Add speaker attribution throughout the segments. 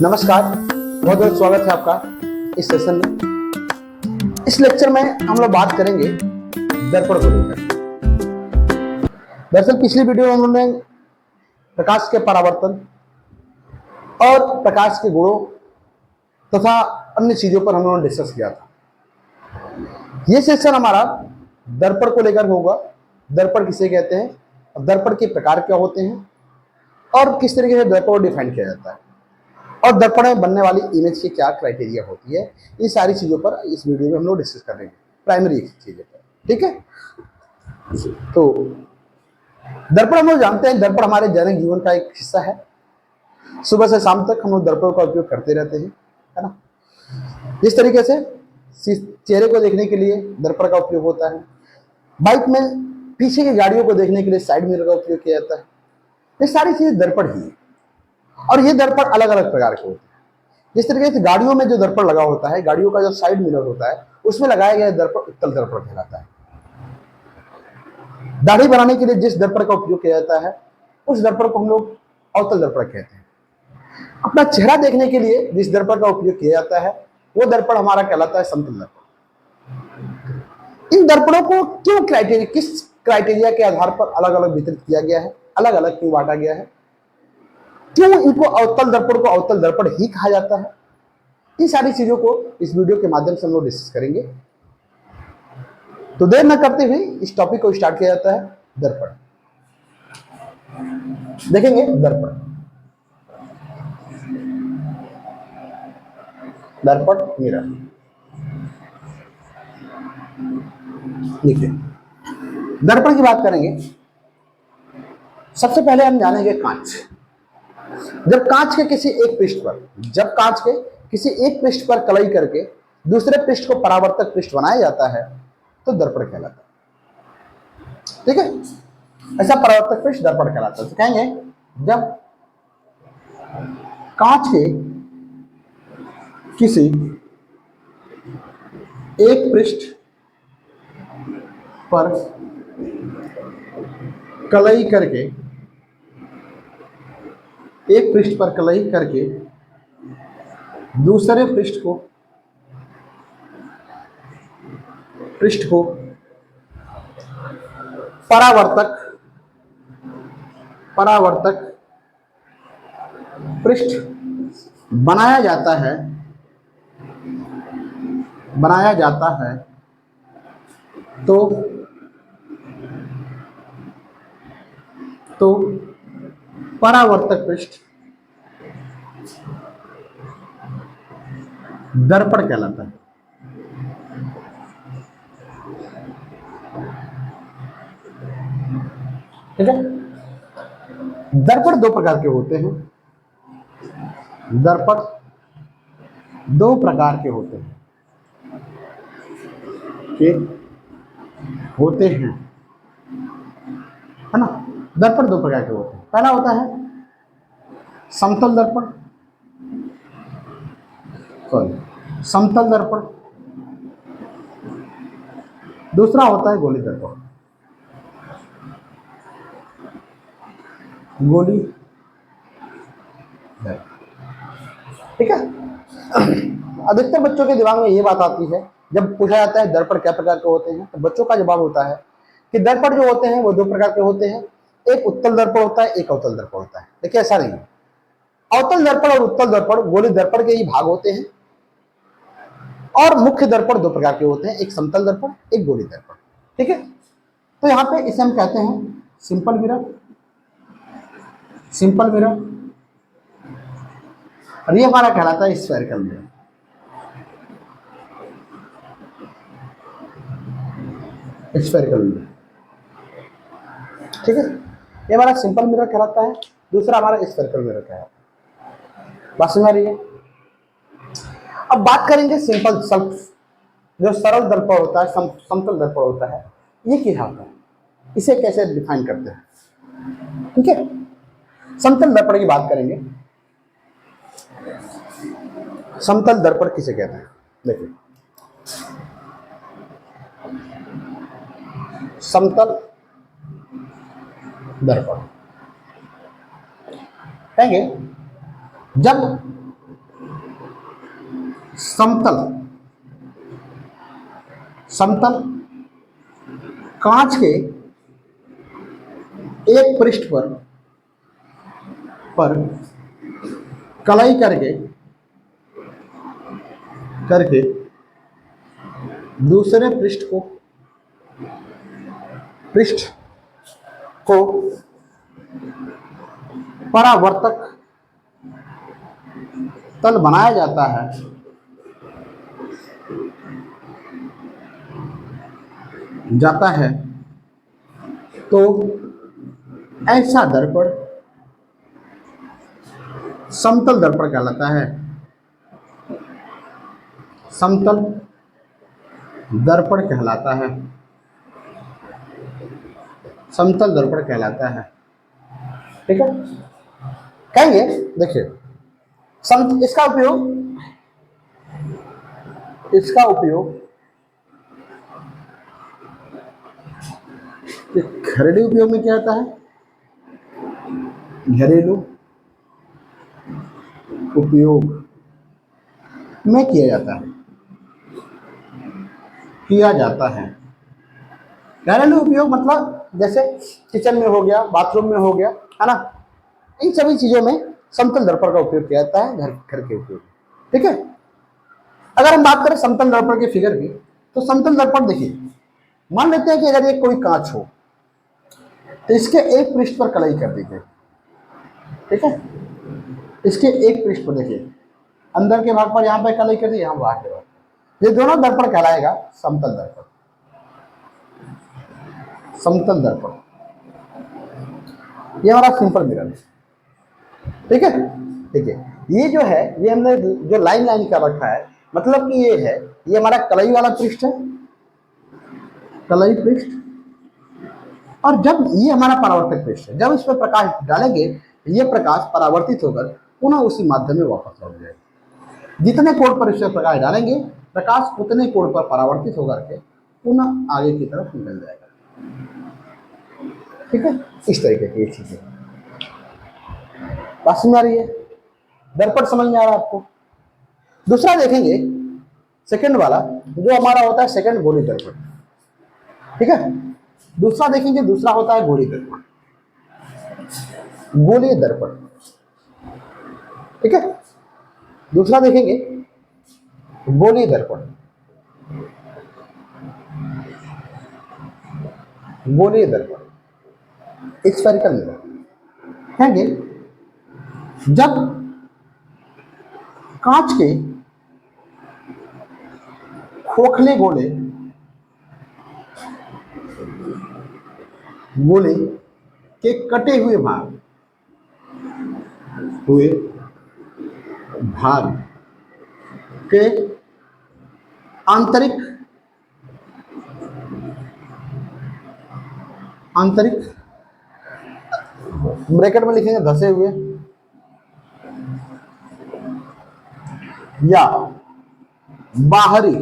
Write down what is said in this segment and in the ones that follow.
Speaker 1: नमस्कार, बहुत बहुत स्वागत है आपका इस सेशन में। इस लेक्चर में हम लोग बात करेंगे दर्पण को लेकर। दरअसल पिछली वीडियो में हम लोगों ने प्रकाश के परावर्तन और प्रकाश के गुणों तथा अन्य चीजों पर हम लोगों ने डिस्कस किया था। ये सेशन हमारा दर्पण को लेकर होगा। दर्पण किसे कहते हैं, दर्पण के प्रकार क्या होते हैं और किस तरीके से दर्पण को डिफाइन किया जाता है और दर्पण में बनने वाली इमेज की क्या क्राइटेरिया होती है। इन सारी चीजों पर इस वीडियो में हम लोग डिस्कस करेंगे, प्राइमरी चीजों पर। ठीक है, तो दर्पण हम लोग जानते हैं, दर्पण हमारे दैनिक जीवन का एक हिस्सा है। सुबह से शाम तक हम लोग दर्पण का उपयोग करते रहते हैं, है ना। जिस तरीके से चेहरे को देखने के लिए दर्पण का उपयोग होता है, बाइक में पीछे की गाड़ियों को देखने के लिए साइड मिरर का उपयोग किया जाता है। ये सारी चीजें दर्पण ही है और ये दर्पण अलग अलग प्रकार के होते हैं। जिस तरीके से गाड़ियों में जो दर्पण लगा होता है, गाड़ियों का जो साइड मिरर होता है, उसमें लगाया गया दर्पण उत्तल दर्पण कहलाता है। दाढ़ी बनाने के लिए जिस दर्पण का उपयोग किया जाता है, उस दर्पण को हम लोग अवतल दर्पण कहते हैं। अपना चेहरा देखने के लिए जिस दर्पण का उपयोग किया जाता है, वो दर्पण हमारा कहलाता है समतल दर्पण। इन दर्पणों को किस क्राइटेरिया के आधार पर अलग अलग वितरित किया गया है, अलग अलग क्यों बांटा गया है, क्यों इनको अवतल दर्पण को अवतल दर्पण ही कहा जाता है, इन सारी चीजों को इस वीडियो के माध्यम से हम लोग डिस्कस करेंगे। तो देर न करते हुए इस टॉपिक को स्टार्ट किया जाता है। दर्पण देखेंगे। दर्पण दर्पण मिरर देखिए, दर्पण की बात करेंगे। सबसे पहले हम जानेंगे कांच। जब कांच के किसी एक पृष्ठ पर कलई करके दूसरे पृष्ठ को परावर्तक पृष्ठ बनाया जाता है तो दर्पण कहलाता है। ठीक है, ऐसा परावर्तक पृष्ठ दर्पण कहलाता है। तो कहेंगे जब कांच के किसी एक पृष्ठ पर कलई करके दूसरे पृष्ठ को परावर्तक पृष्ठ बनाया जाता है तो परावर्तक पृष्ठ दर्पण कहलाता है। ठीक है, दर्पण दो प्रकार के होते हैं। है ना। दर्पण दो प्रकार के होते हैं। पहला होता है समतल दर्पण, दूसरा होता है गोली दर्पण। ठीक है, अधिकतर बच्चों के दिमाग में ये बात आती है, जब पूछा जाता है दर्पण क्या प्रकार के होते हैं, तो बच्चों का जवाब होता है कि दर्पण जो होते हैं वो दो प्रकार के होते हैं। एक उत्तल दर्पण होता है, एक अवतल दर्पण होता है। देखिए, ऐसा नहीं है। अवतल दर्पण और उत्तल दर्पण गोली दर्पण के ही भाग होते हैं और मुख्य दर्पण दो प्रकार के होते हैं, एक समतल दर्पण, एक गोली दर्पण। ठीक है, तो यहां पे इसे हम कहते हैं सिंपल मिरर और ये हमारा कहलाता है स्फेरिकल मिरर। ठीक है, ये हमारा सिंपल मिरर कहलाता है, दूसरा हमारा स्फेरिकल मिरर कहलाता है। बात समझ आ रही है। अब बात करेंगे जो सरल दर्पण होता है, समतल दर्पण होता है, ये क्या होता है, इसे कैसे डिफाइन करते हैं। ठीक है, समतल दर्पण की बात करेंगे। समतल दर्पण किसे कहते हैं, देखिए। समतल दर्पण कहेंगे जब समतल समतल कांच के एक पृष्ठ पर कलाई करके दूसरे पृष्ठ को परावर्तक तल बनाया जाता है तो ऐसा दर्पण समतल दर्पण कहलाता है। समतल दर्पण कहलाता है। समतल दर्पण कहलाता है। ठीक है, कहेंगे देखिए इसका उपयोग घरेलू उपयोग में क्या होता है? घरेलू उपयोग में किया जाता है। घरेलू उपयोग मतलब जैसे किचन में हो गया, बाथरूम में हो गया, है ना, इन सभी चीजों में समतल दर्पण का उपयोग किया जाता है घर के उपयोग। ठीक है, अगर हम बात करें समतल दर्पण के फिगर की, तो समतल दर्पण देखिए, मान लेते हैं कि अगर ये कोई कांच हो तो इसके एक पृष्ठ पर कलाई कर दीजिए। ठीक है, इसके एक पृष्ठ पर देखिए, अंदर के भाग पर यहाँ पे कलाई कर दी, यहाँ बाहर के भाग, ये दोनों दर्पण कहलाएगा समतल दर्पण। समतल दर्पण ये हमारा सिंपल मिरर है। ठीक है, ठीक है, ये जो है, ये हमने जो लाइन कर रखा है, मतलब कि ये हमारा कलाई वाला पृष्ठ है, कलाई पृष्ठ, और जब ये हमारा परावर्तक पृष्ठ है, जब इस पर प्रकाश डालेंगे ये प्रकाश परावर्तित होकर पुनः उसी माध्यम में वापस लौट जाएगा। जितने कोण पर इस पर प्रकाश डालेंगे प्रकाश उतने कोण पर परावर्तित होकर के पुनः आगे की तरफ निकल जाएगा। ठीक है, इस तरीके की ये चीजें बात समझ आ रही है? दर्पण समझ में आ रहा है आपको? दूसरा देखेंगे, सेकंड वाला जो हमारा होता है सेकंड गोली दर्पण। ठीक है, दूसरा देखेंगे, दूसरा होता है गोली दर्पण। गोलीय दर्पण, ठीक है, दूसरा देखेंगे गोलीय दर्पण। गोलीय दर्पण स्फेरिकल मिरर कहेंगे, जब कांच के खोखले गोले के कटे हुए भाग के आंतरिक ब्रैकेट में लिखेंगे धसे हुए या बाहरी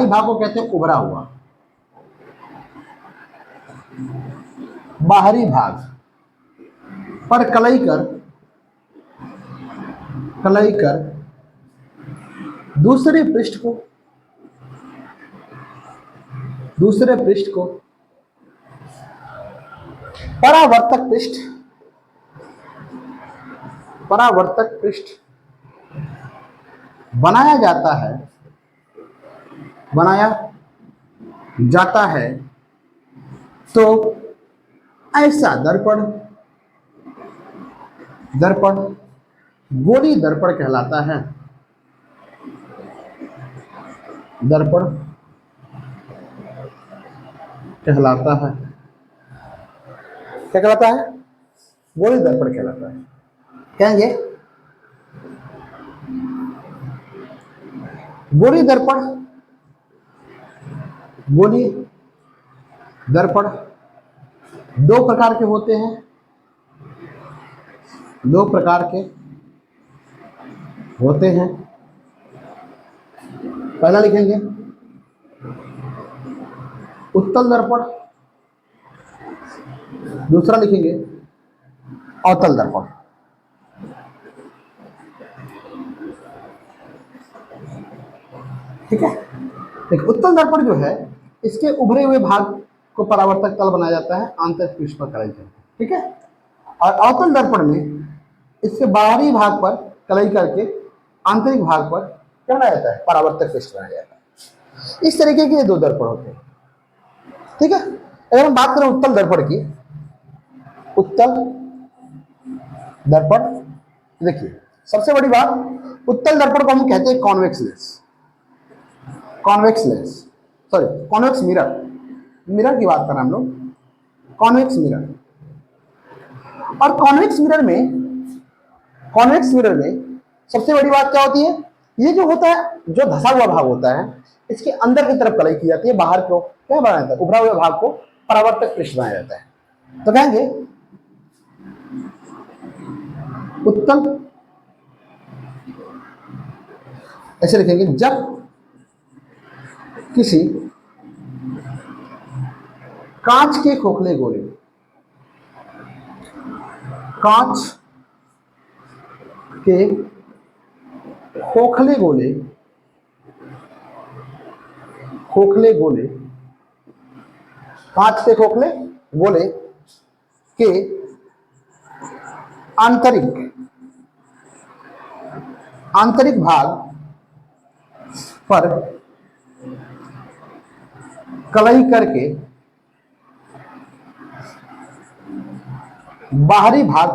Speaker 1: भाग को कहते हैं उभरा हुआ। बाहरी भाग पर कलाई कर दूसरे पृष्ठ को परावर्तक पृष्ठ बनाया जाता है तो ऐसा दर्पण गोली दर्पण कहलाता है। दर्पण कहलाता है, क्या कहलाता है? गोली दर्पण कहलाता है। कहेंगे गोली दर्पण दो प्रकार के होते हैं। पहला लिखेंगे उत्तल दर्पण, दूसरा लिखेंगे अवतल दर्पण। ठीक है। देखिए उत्तल दर्पण जो है इसके उभरे हुए भाग को परावर्तक तल बनाया जाता है आंतरिक पृष्ठ पर कलई करके, ठीक है। और अवतल दर्पण में इसके बाहरी भाग पर कलई करके आंतरिक भाग पर क्या बनाया जाता है, परावर्तक पृष्ठ बनाया जाता है। इस तरीके के ये दो दर्पण होते हैं, ठीक है। अगर हम बात करें उत्तल दर्पण की, उत्तल दर्पण, देखिए सबसे बड़ी बात, उत्तल दर्पण को हम कहते हैं convex lens, convex lens, sorry convex mirror, mirror की बात कर रहे हैं हम लोग, कॉन्वेक्स मिरर। और कॉन्वेक्स मिरर में सबसे बड़ी बात क्या होती है, ये जो होता है, जो धसा हुआ भाग होता है, इसके अंदर की तरफ कलई की जाती है, बाहर को क्या बनाया जाता है, उभरा हुए भाग को परावर्तक पृष्ठ बनाया जाता है। तो कहेंगे उत्तल, ऐसे लिखेंगे, जब किसी कांच के खोखले गोले, कांच के खोखले गोले, खोखले गोले, कांच के खोखले गोले के आंतरिक भाग पर कलई करके बाहरी भाग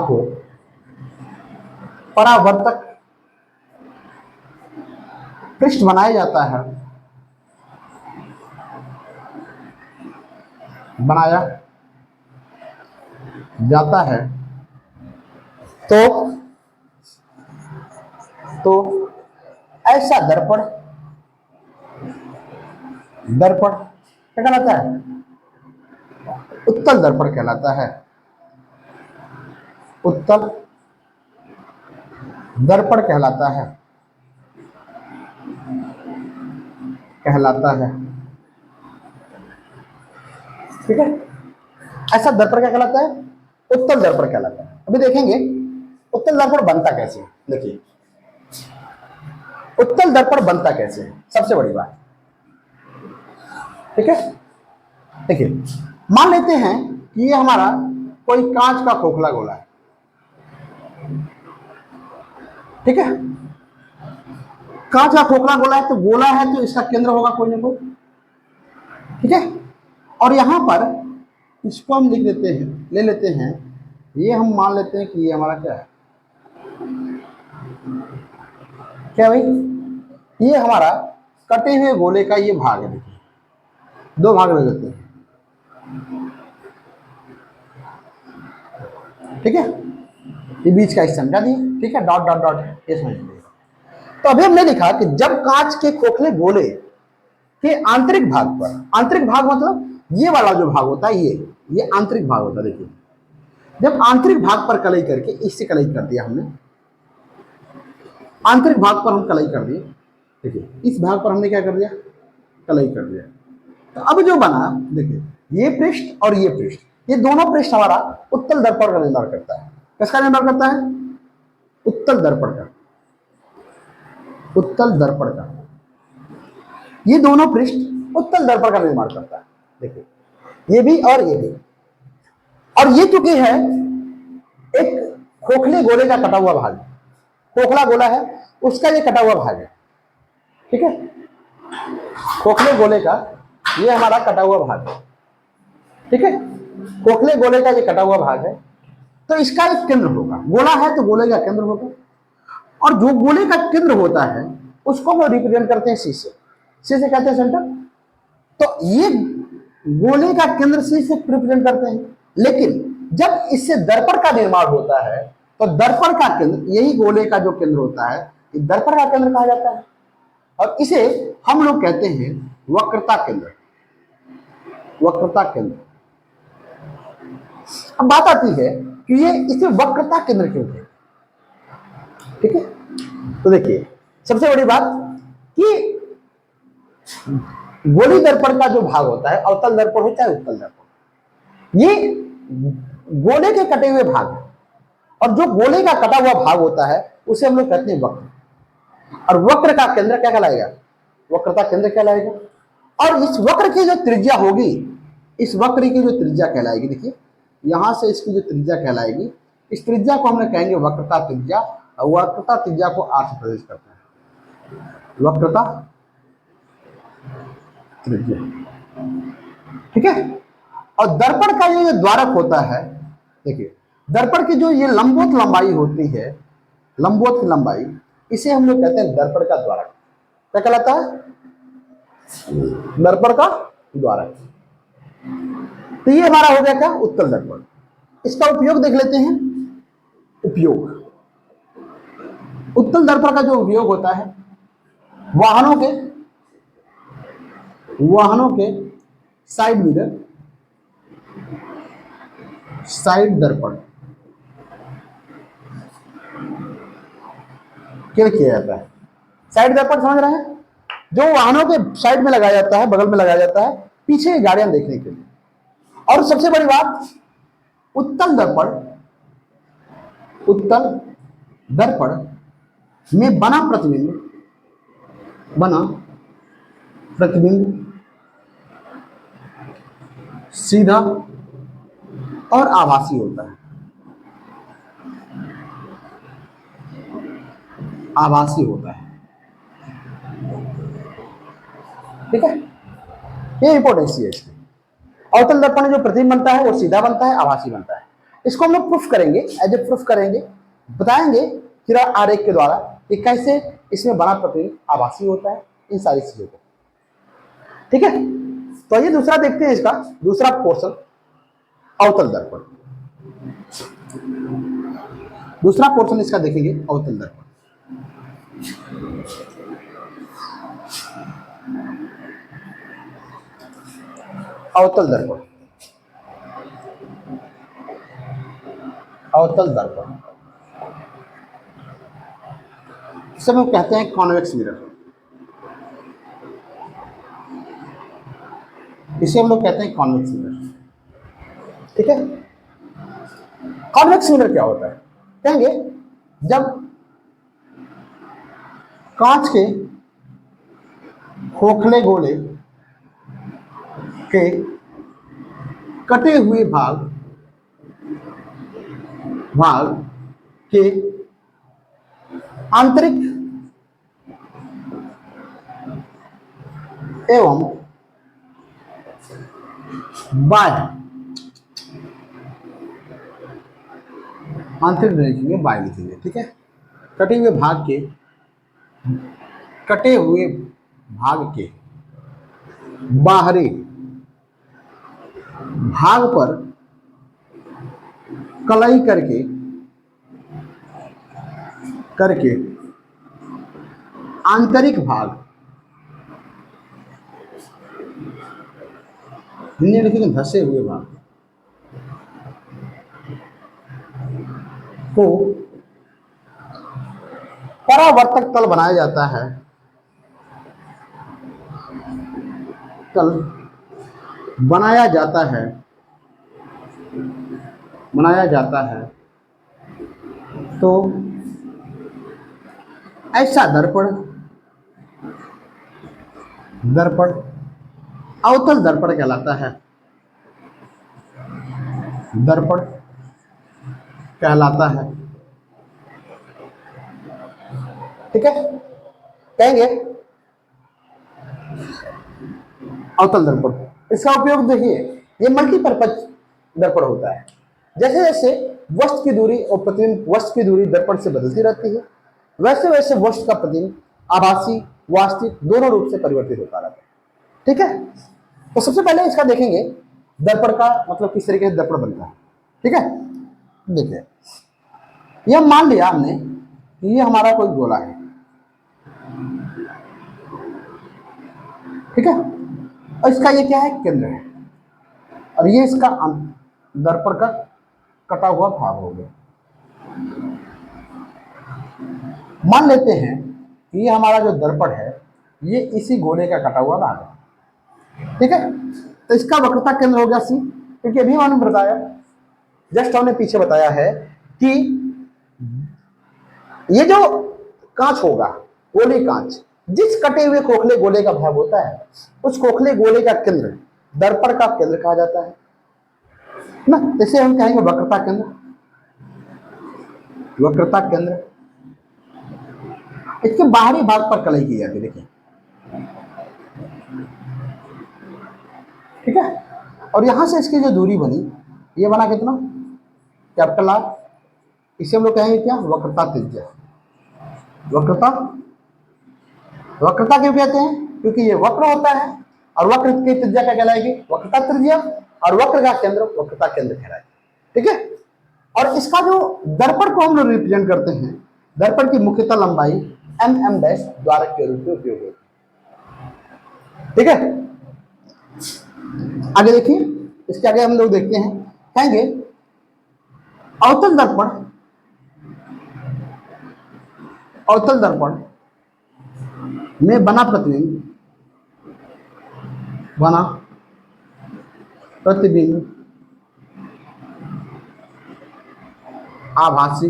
Speaker 1: को परावर्तक पृष्ठ बनाया जाता है, बनाया जाता है। तो ऐसा दर्पण क्या कहलाता है, उत्तल दर्पण कहलाता है, उत्तल दर्पण कहलाता है, ठीक है। ऐसा दर्पण क्या कहलाता है, उत्तल दर्पण कहलाता है। अभी देखेंगे उत्तल दर्पण बनता कैसे है। देखिए उत्तल दर्पण बनता कैसे है, सबसे बड़ी बात, ठीक है। देखिए मान लेते हैं कि ये हमारा कोई कांच का खोखला गोला है, ठीक है। कांच का खोखला गोला है, तो गोला है तो इसका केंद्र होगा कोई ना कोई, ठीक है। और यहां पर इसको हम ले लेते हैं, ये हम मान लेते हैं कि ये हमारा क्या है, क्या भाई, ये हमारा कटे हुए गोले का ये भाग है। देखिए दो भाग ले लेते हैं, ठीक है। ये बीच का हिस्सा हटा दिए, ठीक है, डॉट डॉट डॉट, ये समझ लीजिए। तो अभी हमने लिखा कि जब कांच के खोखले गोले के आंतरिक भाग पर, आंतरिक भाग मतलब ये वाला जो भाग होता है, ये आंतरिक भाग होता है। देखिए जब आंतरिक भाग पर कलई करके, इससे कलई कर दिया हमने, आंतरिक भाग पर हम कलई कर दिए, देखिए इस भाग पर हमने क्या कर दिया, कलई कर दिया। तो अब जो बना, देखिए ये पृष्ठ और ये पृष्ठ, ये दोनों पृष्ठ हमारा उत्तल दर्पण का निर्माण करता है। किसका निर्माण करता है, उत्तल दर्पण का, उत्तल दर्पण का। ये दोनों पृष्ठ उत्तल दर्पण का निर्माण करता है। देखिए ये भी और ये भी, और ये चूंकि है एक खोखले गोले का कटा हुआ भाग, खोखला गोला है उसका ये कटा हुआ भाग है, ठीक है। खोखले गोले का ये हमारा कटा हुआ भाग है, ठीक है। खोखले गोले का ये कटा हुआ भाग है, तो इसका एक केंद्र होगा, गोला है तो गोले का केंद्र होगा, और जो गोले का केंद्र होता है उसको हम रिप्रेजेंट करते हैं सी से कहते हैं सेंटर। तो ये गोले का केंद्र सी से रिप्रेजेंट करते हैं, लेकिन जब इससे दर्पण का निर्माण होता है तो दर्पण का केंद्र, यही गोले का जो केंद्र होता है, ये दर्पण का केंद्र कहा जाता है, और इसे हम लोग कहते हैं वक्रता केंद्र, वक्रता केंद्र। अब बात आती है कि ये इसे वक्रता केंद्र क्यों है, ठीक है। तो देखिए सबसे बड़ी बात कि गोली दर्पण का जो भाग होता है, अवतल दर्पण होता है, उत्तल दर्पण, ये गोले के कटे हुए भाग है, और जो गोले का कटा हुआ भाग होता है उसे हम लोग कहते हैं वक्र। और वक्र का केंद्र क्या कहलाएगा, वक्रता केंद्र कहलाएगा। और इस वक्र की जो त्रिज्या होगी, इस वक्र की जो त्रिज्या कहलाएगी, देखिए यहां से इसकी जो त्रिज्या कहलाएगी, इस त्रिज्या को हम कहेंगे वक्रता त्रिज्या। और वक्रता त्रिज्या को R से प्रदर्शित करते हैं, वक्रता त्रिज्या, ठीक है। और दर्पण का ये जो द्वारक होता है, देखिए दर्पण की जो ये लंबवत लंबाई होती है, लंबवत की लंबाई, इसे हम लोग कहते हैं दर्पण का द्वारक। क्या कहलाता है, दर्पण का द्वारक। तो ये हमारा हो गया क्या, उत्तल दर्पण। इसका उपयोग देख लेते हैं। उपयोग, उत्तल दर्पण का जो उपयोग होता है, वाहनों के साइड मिरर, साइड दर्पण क्या किया जाता है। साइड दर्पण समझ रहे हैं, जो वाहनों के साइड में लगाया जाता है, बगल में लगाया जाता है, पीछे गाड़ियां देखने के लिए। और सबसे बड़ी बात, उत्तल दर्पण, उत्तल दर्पण में बना प्रतिबिंब सीधा और आभासी होता है, आभासी होता है, ठीक है। ये इंपॉर्टेंस है इसकी। अवतल दर्पण में जो प्रतिबिंब बनता है वो सीधा बनता है, आभासी बनता है। इसको हम लोग प्रूफ करेंगे, एज ए प्रूफ करेंगे, बताएंगे चित्र आरेख के द्वारा कि कैसे इसमें बना प्रतिबिंब आभासी होता है, इन सारी चीजों को, ठीक है। तो ये दूसरा देखते हैं, इसका दूसरा पोर्शन अवतल दर्पण। दूसरा पोर्शन इसका देखेंगे अवतल दर्पण। अवतल दर्पण, अवतल दर्पण इसे हम कहते हैं कॉन्वेक्स मिरर, इसे हम लोग कहते हैं कॉन्वेक्स मिरर, ठीक है। कॉन्वेक्स मिरर क्या होता है, कहेंगे जब कांच के खोखले गोले के कटे हुए भाग के आंतरिक एवं बाह्य, आंतरिक लिखेंगे, बाह्य लिखेंगे, ठीक है। कटे हुए भाग के बाहरी भाग पर कलाई करके आंतरिक भाग, हिंदी लिखेंगे धसे हुए भाग को परावर्तक तल बनाया जाता है, तल बनाया जाता है। तो ऐसा दर्पण अवतल दर्पण कहलाता है, दर्पण कहलाता है, ठीक है। कहेंगे अवतल दर्पण, इसका उपयोग देखिए, ये मल्टीपर्पज दर्पण होता है। जैसे जैसे वस्तु की दूरी और प्रतिबिंब, वस्तु की दूरी दर्पण से बदलती रहती है, वैसे वैसे वस्तु का प्रतिबिंब आभासी वास्तविक दोनों रूप से परिवर्तित होता रहता है, ठीक है। तो सबसे पहले इसका देखेंगे दर्पण का मतलब किस तरीके से दर्पण बनता है, ठीक है। देखिए, यह मान लिया हमने कि ये हमारा कोई गोला है, ठीक है, और इसका ये क्या है, केंद्र है, और ये इसका दर्पण का कटा हुआ भाग हो गया। मान लेते हैं कि ये हमारा जो दर्पण है ये इसी गोले का कटा हुआ भाग है, ठीक है। तो इसका वक्रता केंद्र हो गया सी, क्योंकि अभी हमने बताया, जस्ट हमने पीछे बताया है कि ये जो कांच होगा गोली कांच, जिस कटे हुए खोखले गोले का भाग होता है उस खोखले गोले का केंद्र दर्पण का केंद्र कहा जाता है ना। इसे हम कहेंगे वक्रता केंद्र, वक्रता केंद्र। इसके बाहरी भाग पर कलई की जाती है, देखिए, ठीक है। और यहां से इसकी जो दूरी बनी, ये बना कितना, कैपिटल आर। इसे हम लोग कहेंगे क्या, वक्रता त्रिज्या। वक्रता, वक्रता क्यों कहते हैं, क्योंकि ये वक्र होता है और वक्र की त्रिज्या क्या कहलाएगी, वक्रता त्रिज्या, और वक्र का केंद्र वक्रता केंद्र कहलाएगा, ठीक है। और इसका जो दर्पण को हम लोग रिप्रेजेंट करते हैं, दर्पण की मुख्यतः लंबाई mm डैश द्वारक के रूप में उपयोग होती है, ठीक है। आगे देखिए, इसके आगे हम लोग देखते हैं, कहेंगे अवतल दर्पण, अवतल दर्पण में बना प्रतिबिंब, बना प्रतिबिंब आभासी,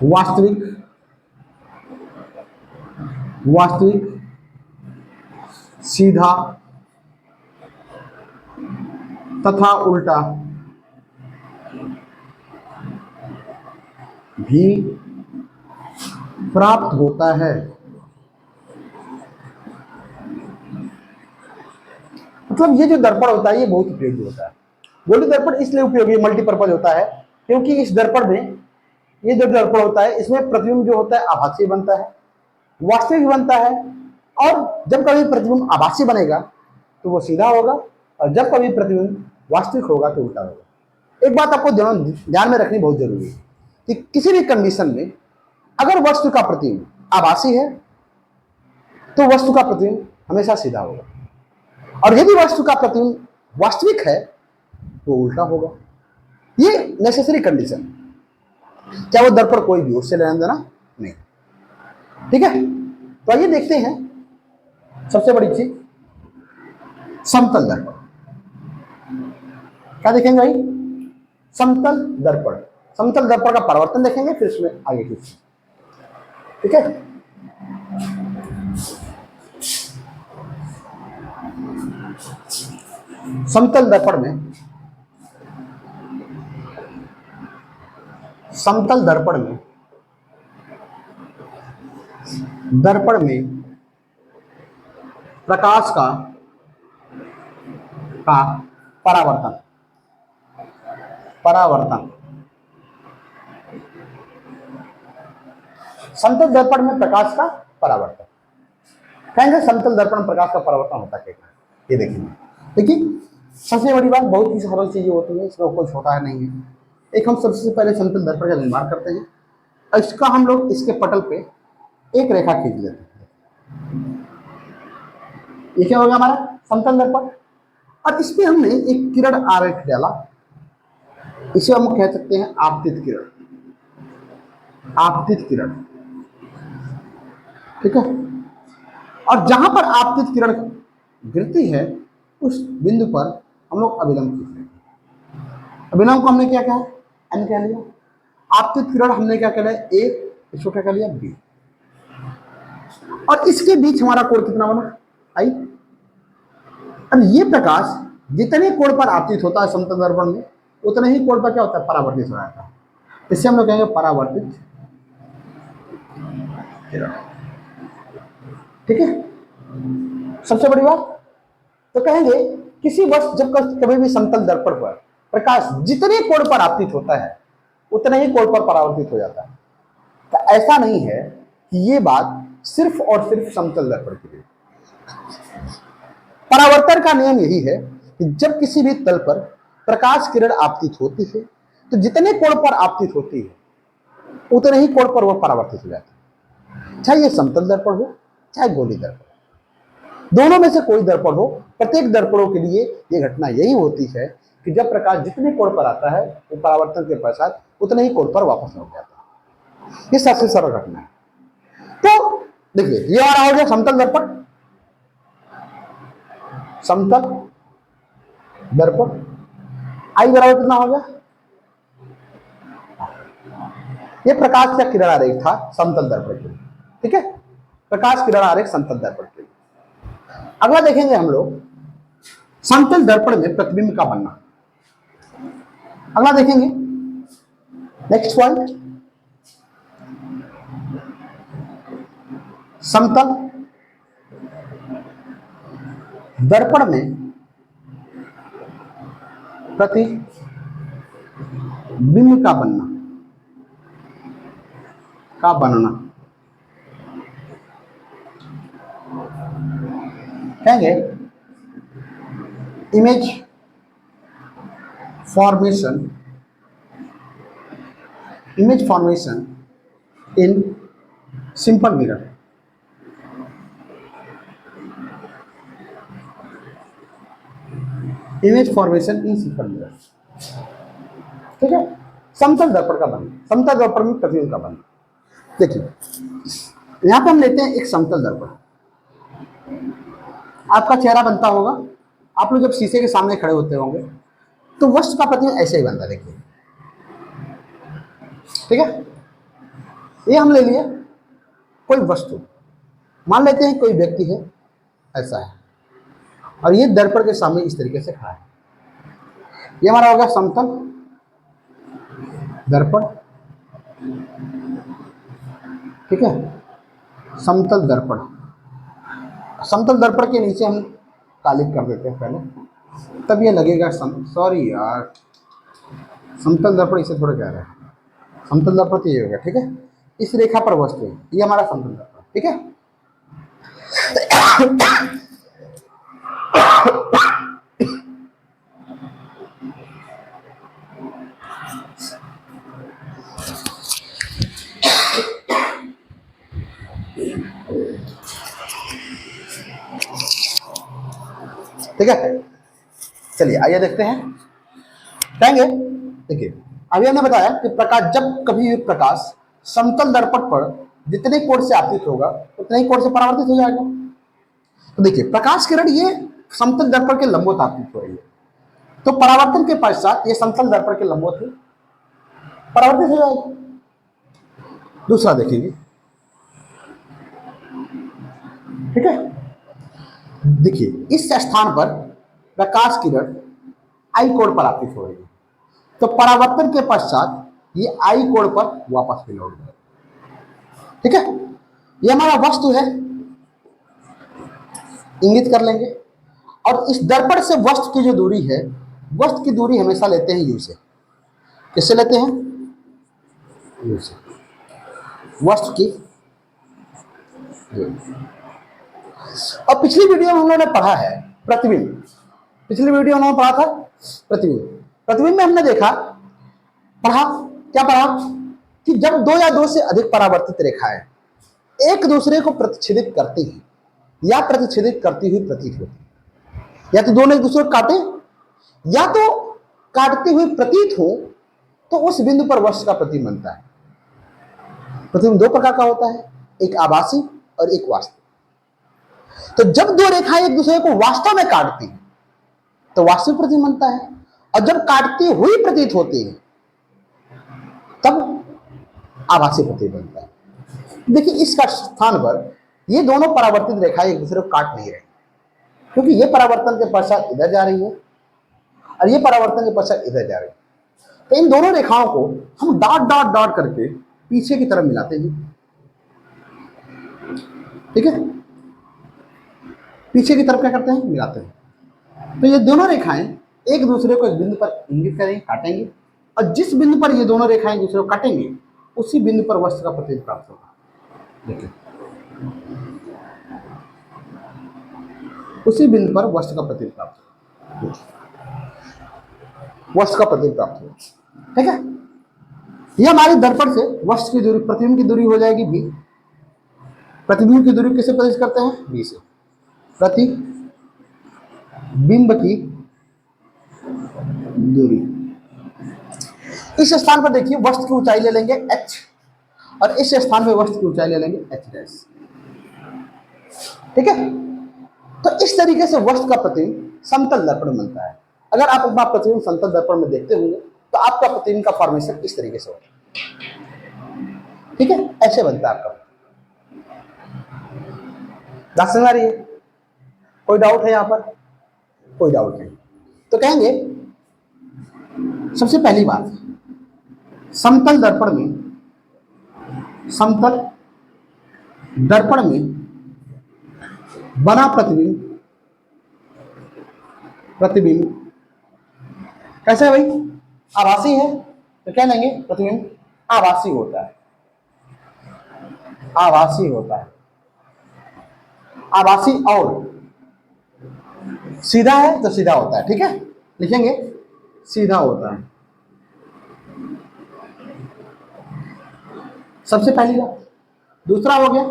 Speaker 1: वास्तविक, वास्तविक, सीधा तथा उल्टा भी प्राप्त होता है। मतलब ये जो दर्पण होता है ये बहुत उपयोगी होता है। गोली दर्पण इसलिए उपयोगी, मल्टीपर्पज होता है, क्योंकि इस दर्पण में, ये जो दर्पण होता है इसमें प्रतिबिंब जो होता है आभासी बनता है, वास्तविक बनता है, और जब कभी प्रतिबिंब आभासी बनेगा तो वो सीधा होगा, और जब कभी प्रतिबिंब वास्तविक होगा तो उल्टा होगा। एक बात आपको ध्यान में रखनी बहुत जरूरी है कि किसी भी कंडीशन में अगर वस्तु का प्रतिबिंब आभासी है तो वस्तु का प्रतिबिंब हमेशा सीधा होगा, और यदि वस्तु का प्रतिबिंब वास्तविक है तो उल्टा होगा। ये नेसेसरी कंडीशन, चाहे वो दर्पण कोई भी, उससे लेना देना नहीं, ठीक है। तो आइए देखते हैं सबसे बड़ी चीज, समतल दर्पण। क्या देखेंगे भाई, समतल दर्पण। समतल दर्पण का परावर्तन देखेंगे, फिर इसमें आगे की, ठीक है। समतल दर्पण में, समतल दर्पण में, दर्पण में प्रकाश का परावर्तन, परावर्तन, समतल दर्पण में प्रकाश का परावर्तन। कहेंगे समतल दर्पण प्रकाश का परावर्तन होता क्या, ये देखेंगे। देखिए, सबसे बड़ी बात, बहुत ही सरल चीजें होती है, इसमें कोई छोटा है नहीं है। एक हम सबसे पहले समतल दर्पण का निर्माण करते हैं, और इसका हम लोग इसके पटल पे एक रेखा खींच लेते हैं। ये क्या होगा हमारा समतल दर्पण, और इस पे हमने एक किरण आरेख डाला, इसे हम कह सकते हैं आपतित किरण, आपतित किरण, ठीक है। और जहां पर आपतित किरण गिरती है उस बिंदु पर हम लोग अभिलंब खींच लेंगे। अभिलंब को हमने क्या कहा, एन कह लिया। आपतित किरण हमने क्या कहा, ए, इसको क्या कह लिया, बी, और इसके बीच हमारा कोण कितना बना, आई। अब ये प्रकाश जितने कोण पर आपतित होता है समतल दर्पण में, उतने ही कोण पर क्या होता है, परावर्तित हो जाता है। इससे हम लोग कहेंगे परावर्तित किरण, ठीक है। सबसे बड़ी बात तो कहेंगे किसी वस्तु, जब कभी भी समतल दर्पण पर प्रकाश जितने कोण पर आपतित होता है उतने ही कोण पर परावर्तित हो जाता है। तो ऐसा नहीं है कि ये बात सिर्फ और सिर्फ समतल दर्पण के लिए। परावर्तन का नियम यही है कि जब किसी भी तल पर प्रकाश किरण आपतित होती है तो जितने कोण पर आपतित होती है उतने ही कोण पर वह परावर्तित हो जाता है, चाहे ये समतल दर्पण हो चाहे गोली दर्पण, दोनों में से कोई दर्पण हो। प्रत्येक दर्पणों के लिए यह घटना यही होती है कि जब प्रकाश जितने कोण पर आता है वो परावर्तन के पश्चात उतने ही कोण पर वापस लौट जाता है। ये सबसे सरल घटना है। तो देखिए, ये हमारा हो गया समतल दर्पण, समतल दर्पण। आई बराबर कितना हो गया, ये प्रकाश का किरण आरेख था समतल दर्पण के लिए। ठीक है, प्रकाश किरण आरेख समतल दर्पण के लिए। अगला देखेंगे हम लोग समतल दर्पण में प्रतिबिंब का बनना। अगला देखेंगे नेक्स्ट पॉइंट, समतल दर्पण में प्रतिबिंब का बनना, का बनना कहेंगे image formation, image formation in simple mirror. Image formation in simple mirror. ठीक है, समतल दर्पण का बनना, समतल दर्पण में प्रतिबिंब का बनना। देखिए यहां पे हम लेते हैं एक समतल दर्पण, आपका चेहरा बनता होगा, आप लोग जब शीशे के सामने खड़े होते होंगे तो वस्तु का प्रतिबिंब ऐसे ही बनता है। देखिए ठीक है, ये हम ले लिए कोई वस्तु, मान लेते हैं कोई व्यक्ति है, ऐसा है, और ये दर्पण के सामने इस तरीके से खड़ा है। ये हमारा होगा समतल दर्पण। ठीक है, समतल दर्पण। समतल दर्पण के नीचे हम कालिक कर देते हैं पहले, तब ये लगेगा सॉरी यार, समतल दर्पण इसे थोड़ा कह रहा है, समतल दर्पण तो ये होगा। ठीक है, इस रेखा पर वस्तु है, ये हमारा समतल दर्पण। ठीक है, ठीक है, चलिए आइए देखते हैं। कहेंगे देखिए अभी हमने बताया कि प्रकाश, जब कभी प्रकाश समतल दर्पण पर जितने कोण से आपतित होगा उतने ही कोण से परावर्तित हो जाएगा। तो देखिए प्रकाश किरण ये समतल दर्पण के लंबवत आपतित हो रही है, तो परावर्तन के पश्चात ये समतल दर्पण के लंबवत ही परावर्तित हो जाएगी। दूसरा देखेंगे, ठीक है, देखिए इस स्थान पर प्रकाश किरण आई कोण पर आपतित हो रही है, तो परावर्तन के पश्चात ये आई कोण पर वापस भी लौट जाएगा। ठीक है, ये हमारा वस्तु है, इंगित कर लेंगे। और इस दर्पण से वस्तु की जो दूरी है, वस्तु की दूरी हमेशा लेते हैं यू से। किससे लेते हैं? यू से, वस्तु की दूरी। और पिछली वीडियो में हम लोगों ने पढ़ा है प्रतिबिंब, पिछली वीडियो में पढ़ा था प्रतिबिंब। प्रतिबिंब में हमने देखा, पढ़ा, क्या पढ़ा कि जब दो या दो से अधिक परावर्तित रेखाएं एक दूसरे को प्रतिच्छेदित करती हैं या प्रतिच्छेदित करती हुई प्रतीत होती है, या तो दोनों एक दूसरे को काटे या तो काटती हुई प्रतीत हो, तो उस बिंदु पर वस्तु का प्रतिबिंब बनता है। प्रतिबिंब दो प्रकार का होता है, एक आभासी और एक वास्तविक। तो जब दो रेखाएं एक दूसरे को वास्तव में काटती हैं तो वास्तविक प्रतिबिंब बनता है, और जब काटती हुई प्रतीत होती है तब आभासी प्रतिबिंब बनता है। देखिए इस स्थान पर ये दोनों परावर्तित रेखाएं एक दूसरे को काट नहीं रही, क्योंकि ये परावर्तन के पश्चात इधर जा रही है और ये परावर्तन के पश्चात इधर जा रही है। तो इन दोनों रेखाओं को हम डॉट डॉट डॉट करके पीछे की तरफ मिलाते हैं। ठीक है, पीछे की तरफ क्या करते हैं? मिलाते हैं। तो ये दोनों रेखाएं एक दूसरे को एक बिंदु पर इंगित करेंगे, काटेंगे, और जिस बिंदु पर ये दोनों रेखाएं एक दूसरे को काटेंगे उसी बिंदु पर वस्तु का प्रतिबिंब प्राप्त होगा। देखिए उसी बिंदु पर वस्तु का प्रतिबिंब प्राप्त होगा, वस्तु का प्रतिबिंब प्राप्त होगा। ठीक है, यह हमारी दर्पण से वस्तु की दूरी, प्रतिबिंब की दूरी हो जाएगी बी। प्रतिबिंब की दूरी किससे प्रदर्शित करते हैं? बी से। प्रतिबिंब की दूरी, इस स्थान पर देखिए वस्तु की ऊंचाई ले लेंगे h, और इस स्थान पर वस्तु की ऊंचाई ले लेंगे h डैश। ठीक है, तो इस तरीके से वस्तु का प्रतिबिंब समतल दर्पण बनता है। अगर आप अपना प्रतिबिंब समतल दर्पण में देखते होंगे तो आपका प्रतिबिंब का फॉर्मेशन इस तरीके से होगा। ठीक है, ऐसे बनता है आपका। बात समझ आ रही है? कोई डाउट है यहां पर? कोई डाउट नहीं। तो कहेंगे सबसे पहली बात, समतल दर्पण में, समतल दर्पण में बना प्रतिबिंब, प्रतिबिंब कैसा है भाई? आभासी है। तो क्या लेंगे? प्रतिबिंब आभासी होता है, आभासी होता है। आभासी और सीधा है तो सीधा होता है। ठीक है, लिखेंगे सीधा होता है। सबसे पहली बात। दूसरा हो गया,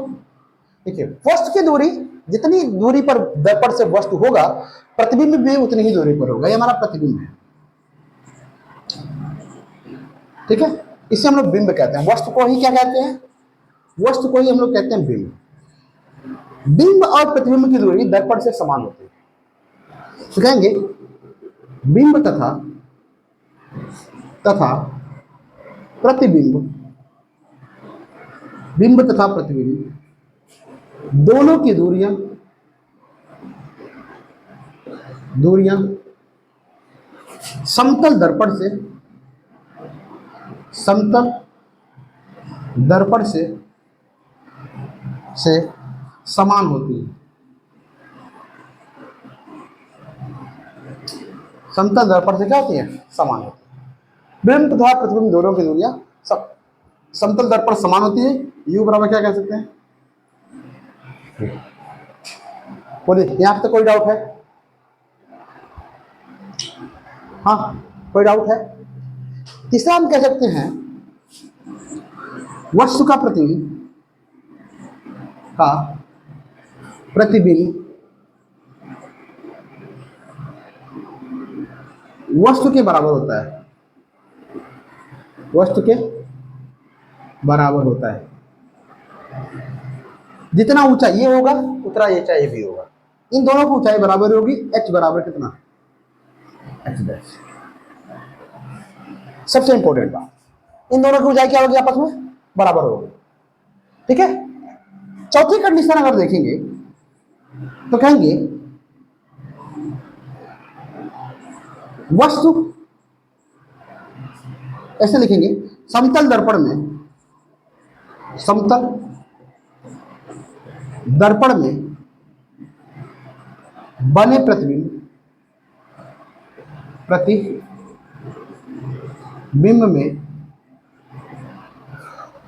Speaker 1: देखिए वस्तु की दूरी, जितनी दूरी पर दर्पण से वस्तु होगा, प्रतिबिंब भी उतनी ही दूरी पर होगा। ये हमारा प्रतिबिंब है। ठीक है, इसे हम लोग बिंब कहते हैं। वस्तु को ही क्या कहते हैं? वस्तु को ही हम लोग कहते हैं बिंब। बिंब और प्रतिबिंब की दूरी दर्पण से समान होती है। तो कहेंगे बिंब तथा प्रतिबिंब, बिंब तथा प्रतिबिंब दोनों की दूरियां समतल दर्पण से, समतल दर्पण से समान होती है। समतल दर्पण से क्या होती है? समान होती है। बिंब तथा प्रतिबिंब दोनों की दूरियां समतल दर्पण समान होती है। यू बराबर क्या कह सकते हैं? बोलिए, यहां पे कोई डाउट है? हाँ, कोई डाउट है? तीसरा हम कह सकते हैं वस्तु का प्रतिबिंब वस्तु के बराबर होता है, वस्तु के बराबर होता है। जितना ऊंचा ये होगा उतना ये ऊंचाई भी होगा। इन दोनों की ऊंचाई बराबर होगी। h बराबर कितना? h dash. सबसे इंपॉर्टेंट बात, इन दोनों की ऊंचाई क्या होगी? आपस में बराबर होगी। ठीक है, चौथी कंडीशन अगर देखेंगे तो कहेंगे वस्तु, ऐसे लिखेंगे, समतल दर्पण में, समतल दर्पण में बने प्रतिबिंब में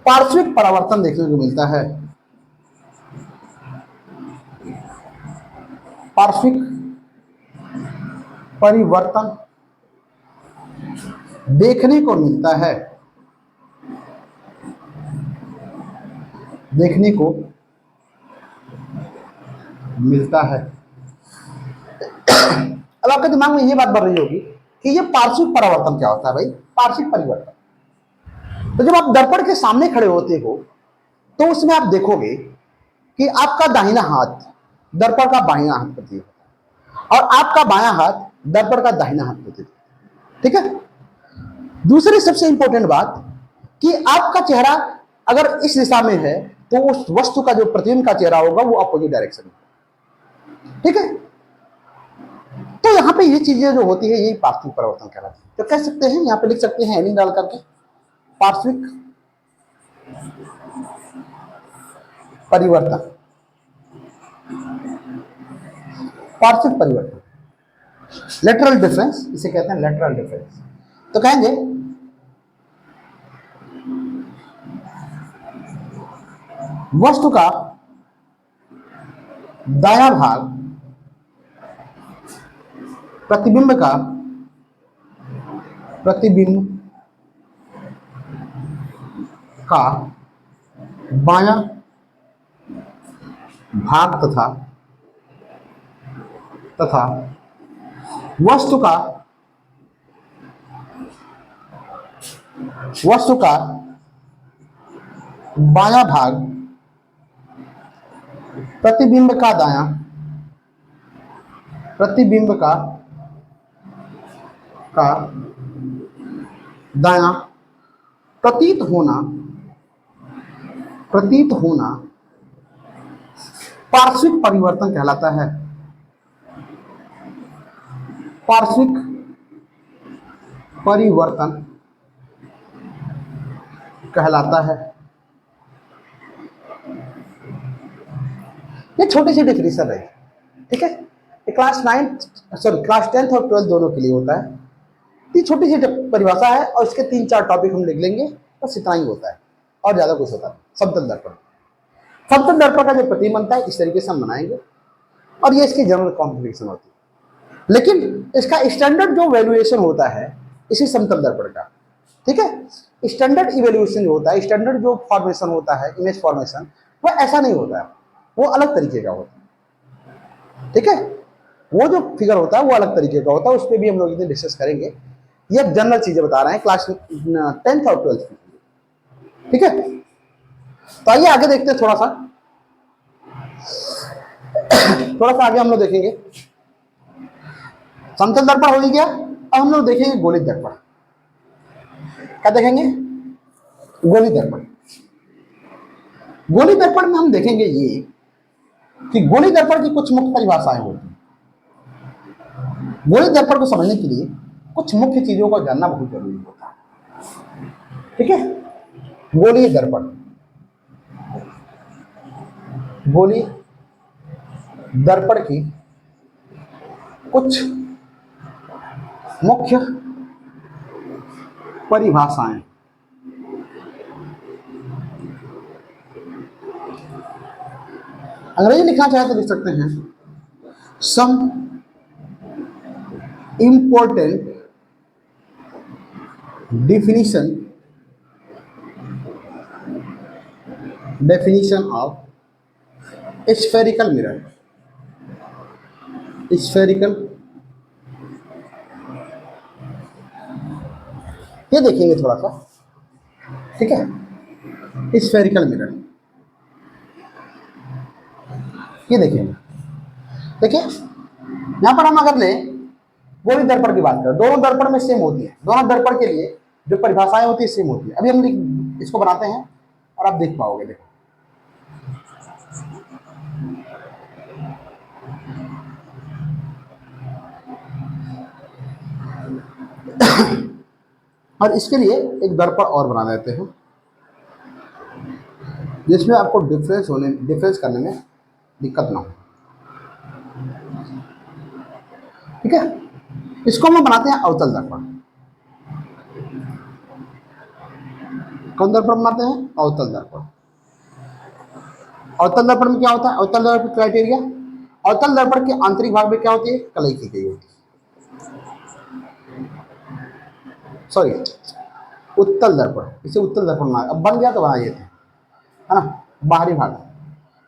Speaker 1: पार्श्विक परावर्तन देखने को मिलता है। पार्श्विक परिवर्तन देखने को मिलता है, देखने को मिलता है। अब आपके दिमाग में ये बात बढ़ रही होगी कि ये पार्श्विक परावर्तन क्या होता है भाई? पार्श्विक परिवर्तन, तो जब आप दर्पण के सामने खड़े होते हो तो उसमें आप देखोगे कि आपका दाहिना हाथ दर्पण का बायां हाथ प्रतीत होता है और आपका बायां हाथ दर्पण का दाहिना हाथ प्रतीत होता है। ठीक है, दूसरी सबसे इंपॉर्टेंट बात कि आपका चेहरा अगर इस दिशा में है तो उस वस्तु का जो प्रतिबिंब का चेहरा होगा वो अपोजिट डायरेक्शन में। ठीक है, तो यहां पे ये चीजें जो होती है यही पार्श्विक परिवर्तन कहलाती है। तो कह सकते हैं, यहां पे लिख सकते हैं एनिंग डाल करके, पार्श्विक परिवर्तन, पार्श्विक परिवर्तन, लेटरल डिफरेंस, इसे कहते हैं लेटरल डिफरेंस। तो कहेंगे वस्तु का दायां भाग प्रतिबिंब का बायां भाग तथा वस्तु का बायां भाग प्रतिबिंब का दायां प्रतीत होना प्रतीत होना पार्श्विक परिवर्तन कहलाता है। पार्श्विक परिवर्तन कहलाता है। ये छोटी सी डेफिनेशन है, ठीक है। ये क्लास 10th और 12th दोनों के लिए होता है। ये छोटी सी परिभाषा है और इसके 3-4 टॉपिक हम लिख लेंगे, बस इतना ही होता है और ज्यादा कुछ होता है। समतल दर्पण, समतल दर्पण का जो प्रतिबिंब बनता है इस तरीके से हम बनाएंगे और ये इसकी जनरल कॉन्फ़िगरेशन होती है। लेकिन इसका स्टैंडर्ड जो वैल्यूएशन होता है इसी समतल दर्पण का, ठीक है। स्टैंडर्ड इवैल्यूएशन जो होता है, स्टैंडर्ड जो फॉर्मेशन होता है, इमेज फॉर्मेशन, वो ऐसा नहीं होता है, वो अलग तरीके का होता है, ठीक है। वो जो फिगर होता है वो अलग तरीके का होता है, उस पर भी हम लोग इतने डिस्कस करेंगे। ये अब जनरल चीजें बता रहे हैं क्लास 10th और 12th की, ठीक है। तो आइए आगे देखते हैं, थोड़ा सा आगे हम लोग देखेंगे। समतल दर्पण हो ही गया, अब हम लोग देखेंगे गोलित दर्पण। क्या देखेंगे? गोलित दर्पण। गोलित दर्पण में हम देखेंगे ये कि गोलित दर्पण की कुछ मुख्य परिभाषाएं होती हैं। गोलित दर्पण को समझने के लिए कुछ मुख्य चीजों को जानना बहुत जरूरी होता है, ठीक है। गोलीय दर्पण, गोलीय दर्पण की कुछ मुख्य परिभाषाएं। अंग्रेजी लिखना चाहे तो लिख सकते हैं, some important definition of spherical mirror। Spherical, ये देखेंगे थोड़ा सा, ठीक है। स्फेरिकल मिरर ये देखेंगे। देखिए यहां पर हम अगर लें गोलित दर्पण की बात करें, दोनों दर्पण में सेम होती है, दोनों दर्पण के लिए जो परिभाषाएं होती है सेम होती है। अभी हम इसको बनाते हैं और आप देख पाओगे। देखो और इसके लिए एक दर्पण और बना लेते हैं जिसमें आपको डिफरेंस करने में दिक्कत ना हो, ठीक है। इसको हम बनाते हैं अवतल दर्पण। कौन दर्पण बनाते हैं? अवतल दर्पण। अवतल दर्पण में क्या होता है? अवतल दर्पण की क्राइटेरिया, अवतल दर्पण के आंतरिक भाग में क्या होती है? कलई की गई होती है, सॉरी उत्तल दर्पण, इसे उत्तल दर्पण बना, अब बन गया तो बना देते हैं, है ना, बाहरी भाग।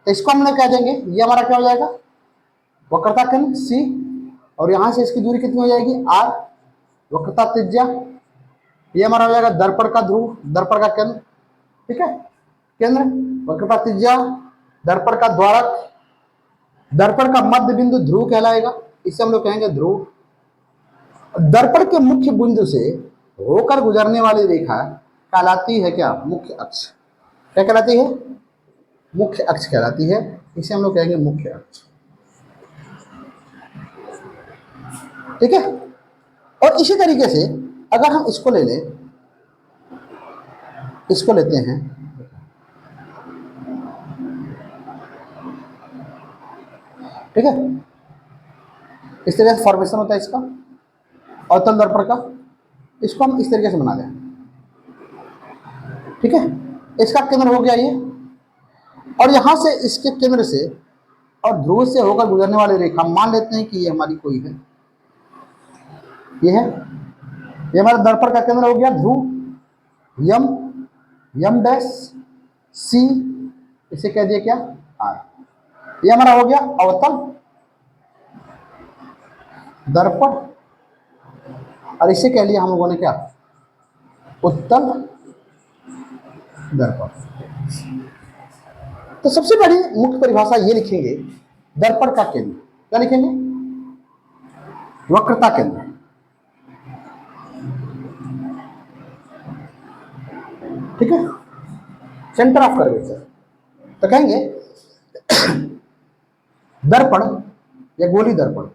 Speaker 1: तो इसको हमने क्या देंगे, ये हमारा क्या हो जाएगा? वक्रता केंद्र सी, और यहां से इसकी दूरी कितनी हो जाएगी? आर। वक्रता त्रिज्या, ये हमारा हो जाएगा दर्पण का ध्रुव, दर्पण का केंद्र, ठीक है। केंद्र, वक्रता त्रिज्या, दर्पण का द्वारक, दर्पण का मध्य बिंदु ध्रुव कहलाएगा, इसे हम लोग कहेंगे ध्रुव। दर्पण के मुख्य बिंदु से होकर गुजरने वाली रेखा कहलाती है क्या? मुख्य अक्ष। क्या कहलाती है? मुख्य अक्ष कहलाती है, इसे हम लोग कहेंगे मुख्य अक्ष, ठीक है। और इसी तरीके से अगर हम इसको ले लें, इसको लेते हैं, ठीक है। इस तरीके से फॉर्मेशन होता है इसका अवतल दर्पण का, इसको हम इस तरीके से बना दें, ठीक है। इसका केंद्र हो गया ये, और यहां से इसके केंद्र से और ध्रुव से होकर गुजरने वाली रेखा मान लेते हैं कि ये हमारी कोई है, ये है, ये हमारा दर्पण का केंद्र हो गया ध्रुव, यम, यम डैश सी, इसे कह दिया क्या? आर। ये हमारा हो गया अवतल दर्पण, और इसे कह लिया हम लोगों ने क्या? उत्तल दर्पण। तो सबसे बड़ी मुख्य परिभाषा ये लिखेंगे, दर्पण का केंद्र, क्या लिखेंगे? वक्रता केंद्र, ठीक है, सेंटर ऑफ कर्वेचर। तो कहेंगे दर्पण या गोली दर्पण,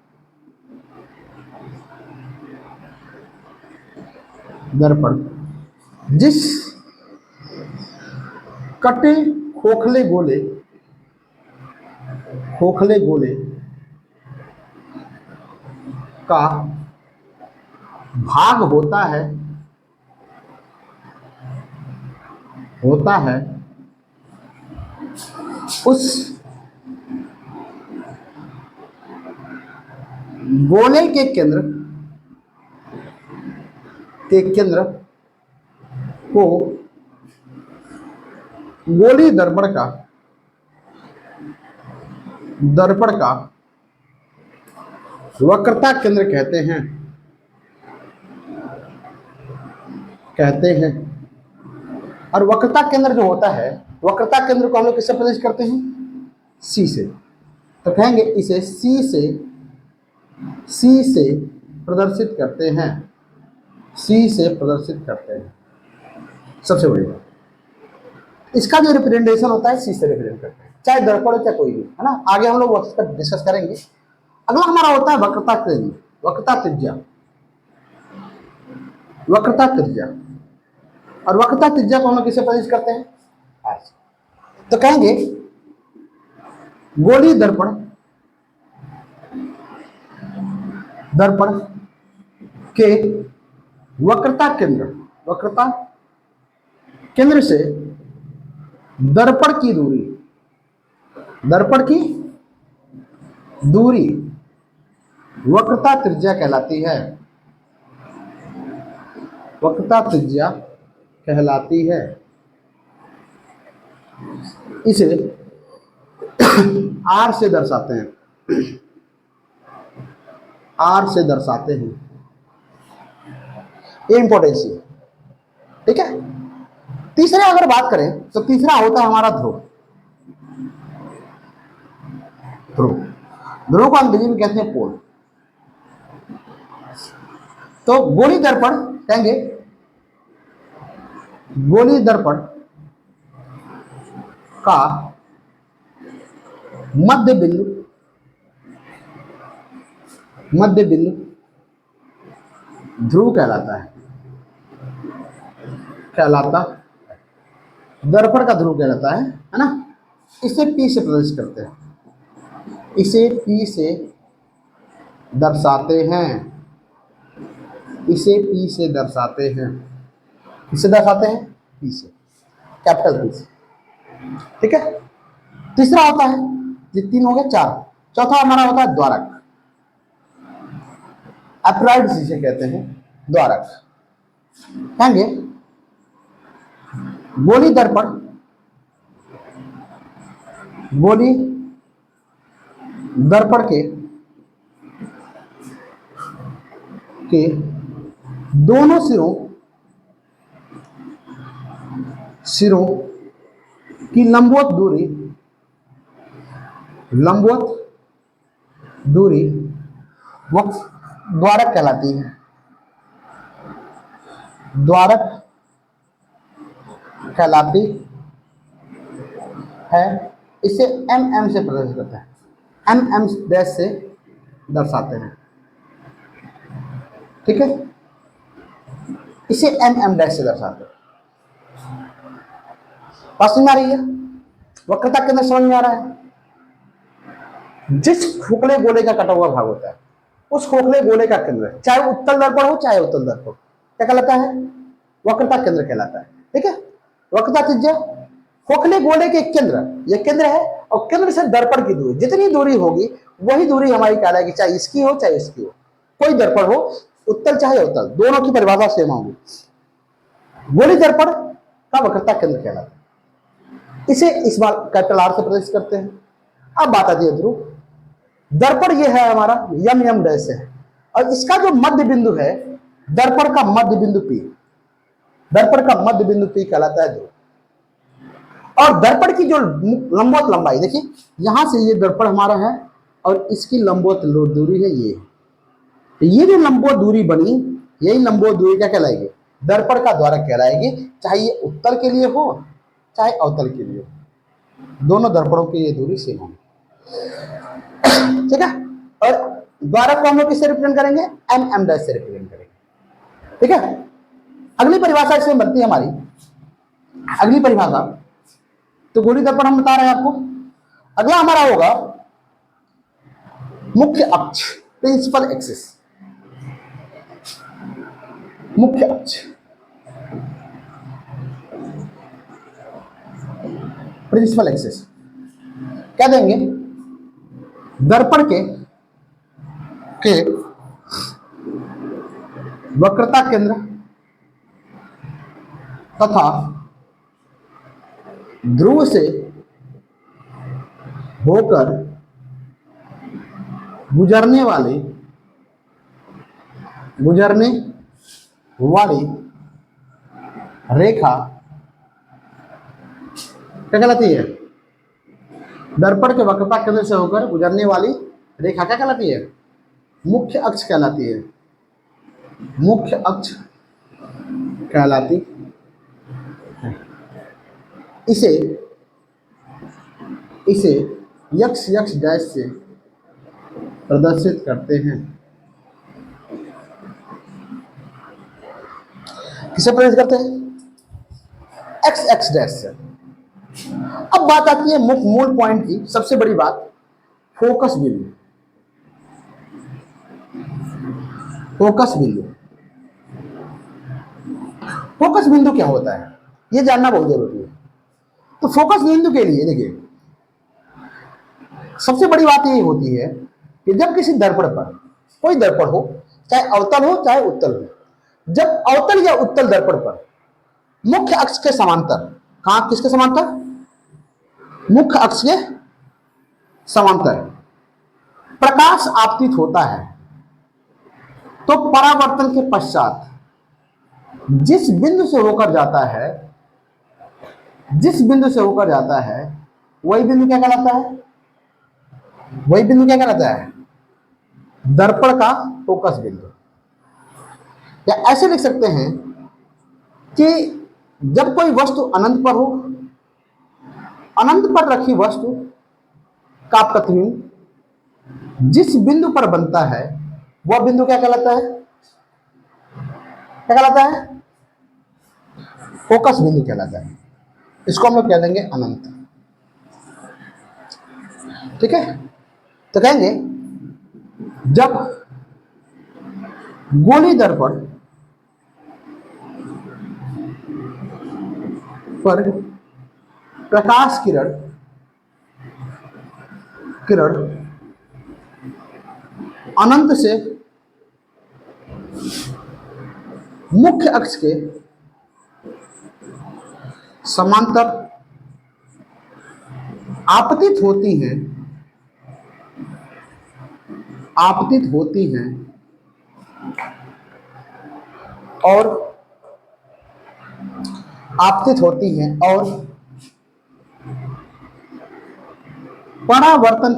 Speaker 1: दर्पण जिस कटे खोखले गोले, खोखले गोले का भाग होता है, होता है उस गोले के केंद्र, के केंद्र को गोली दर्पण का, दर्पण का वक्रता केंद्र कहते हैं, कहते हैं। और वक्रता केंद्र जो होता है, वक्रता केंद्र को हम लोग किससे प्रदर्शित करते हैं? सी से। तो कहेंगे इसे सी से, सी से प्रदर्शित करते हैं, सी से प्रदर्शित करते हैं। सबसे बड़ी बात, इसका जो रिप्रेजेंटेशन होता है सी से रिप्रेजेंट करते हैं, चाहे दर्पण हो चाहे कोई भी, है ना। आगे हम लोग उस पर डिस्कस करेंगे। अगला हमारा होता है वक्रता केंद्र, वक्रता त्रिज्या, वक्रता त्रिज्या। और वक्रता त्रिज्या को हम लोग किससे प्रदर्शित करते हैं? आर से। तो कहेंगे गोली दर्पण, दर्पण के वक्रता केंद्र, वक्रता केंद्र से दर्पण की दूरी, दर्पण की दूरी वक्रता त्रिज्या कहलाती है, वक्रता त्रिज्या कहलाती है। इसे आर से दर्शाते हैं, आर से दर्शाते हैं। ये इंपॉर्टेंस है, ठीक है। तीसरे अगर बात करें तो तीसरा होता है हमारा ध्रुव, ध्रुव, ध्रुव को अंग्रेजी में कहते हैं पोल। तो गोली दर्पण कहेंगे, गोली दर्पण का मध्य बिंदु, मध्य बिंदु ध्रुव कहलाता है, कहलाता, दर्पण का ध्रुव कहलाता है ना। इसे P से प्रदर्शित करते हैं, इसे P से दर्शाते हैं, इसे P से दर्शाते हैं, इसे दर्शाते हैं P से, कैपिटल P से, ठीक है। तीसरा होता है, ये तीन हो गए, चार। चौथा हमारा होता है द्वारक, एप्राइड जिसे कहते हैं द्वारक। कहेंगे गोली दर्पण, गोली दर्पण के दोनों सिरों, सिरों की लंबवत दूरी, लंबवत दूरी द्वारक कहलाती है, द्वारक कहलाती है। इसे MM से प्रदर्शित करते हैं, MM डैश से दर्शाते हैं, ठीक है। इसे MM डैश से दर्शाते हैं। बात समझ में आ रही है? वक्रता के अंदर समझ में आ रहा है? जिस खोखले गोले का कटा हुआ भाग होता है, उस खोखले गोले का केंद्र, चाहे उत्तल दर्पण हो चाहे उत्तल दर्पण, क्या कहलाता है? वक्रता केंद्र कहलाता है, ठीक है। वक्रता त्रिज्या खोखले गोले के केंद्र, ये केंद्र है, और केंद्र से दर्पण की दूरी, जितनी दूरी होगी वही दूरी हमारी कहलाएगी, चाहे इसकी हो चाहे इसकी हो। कोई दर्पण हो, उत्तल चाहे अवतल, दोनों की परिभाषा सेम होगी। गोली दर्पण का वक्रता केंद्र कहलाता है। इसे इस बार कैपिटल R से प्रदर्शित करते हैं। अब बात आती है ध्रुव दर्पण, ये है हमारा MM डैश है, और इसका जो मध्य बिंदु है, दर्पण का मध्य बिंदु P, दर्पण का मध्य बिंदु P कहलाता है ध्रुव। और दर्पण की जो लंबवत लंबाई, देखिए यहां से ये दर्पण हमारा है और इसकी लंबवत दूरी है ये। तो ये जो लंबवत दूरी बनी, यही लंबवत दूरी क्या कहलाएगी? दर्पण का द्वारक कहलाएगी, चाहे ये उत्तल के लिए हो चाहे अवतल के लिए हो। दोनों दर्पणों की ये दूरी सेम होगी, ठीक है। और द्वारक को हम लोग किससे रिप्रेजेंट करेंगे, एम एम डैश से रिप्रेजेंट करेंगे, ठीक है। अगली परिभाषा इसमें बनती है हमारी, अगली परिभाषा, तो गोली दर्पण हम बता रहे हैं आपको। अगला हमारा होगा मुख्य अक्ष, प्रिंसिपल एक्सिस, मुख्य अक्ष, प्रिंसिपल एक्सिस क्या देंगे, दर्पण के वक्रता केंद्र तथा ध्रुव से होकर गुजरने वाली रेखा क्या कहलाती है, दर्पण के वक्रता केंद्र से होकर गुजरने वाली रेखा क्या कहलाती है, मुख्य अक्ष कहलाती है, मुख्य अक्ष कहलाती है। इसे यक्ष यक्ष डैश से प्रदर्शित करते हैं, किसे प्रदर्शित करते हैं, एक्स एक्स डैश से। अब बात आती है मूल पॉइंट की, सबसे बड़ी बात, फोकस बिंदु। फोकस बिंदु, फोकस बिंदु क्या होता है ये जानना बहुत जरूरी है। तो फोकस बिंदु के लिए देखिए, सबसे बड़ी बात ये होती है कि जब किसी दर्पण पर, कोई दर्पण हो, चाहे अवतल हो चाहे उत्तल हो, जब अवतल या उत्तल दर्पण पर मुख्य अक्ष के समांतर, कहां किसके समांतर, मुख्य अक्ष के समांतर प्रकाश आपतित होता है, तो परावर्तन के पश्चात जिस बिंदु से होकर जाता है, जिस बिंदु से होकर जाता है, वही बिंदु क्या कहलाता है, वही बिंदु क्या कहलाता है, दर्पण का फोकस बिंदु। या ऐसे लिख सकते हैं कि जब कोई वस्तु अनंत पर हो, अनंत पर रखी वस्तु का प्रतिबिंब जिस बिंदु पर बनता है, वह बिंदु क्या कहलाता है, क्या कहलाता है, फोकस बिंदु कहलाता है। इसको हम लोग कह देंगे अनंत, ठीक है। तो कहेंगे जब गोली दर्पण पर प्रकाश किरण अनंत से मुख्य अक्ष के समांतर आपतित होती हैं, और आपतित होती हैं और परावर्तन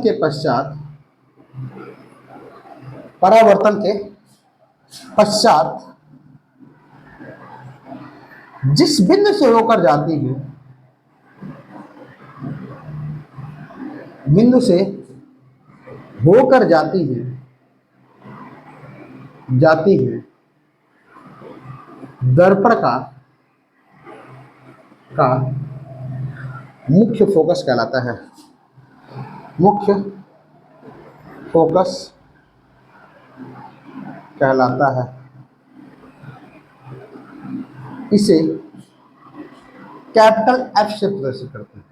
Speaker 1: के पश्चात जिस बिंदु से होकर जाती है, बिंदु से होकर जाती है दर्पण का मुख्य फोकस कहलाता है, मुख्य फोकस कहलाता है। इसे कैपिटल एफ से प्रदर्शित करते हैं,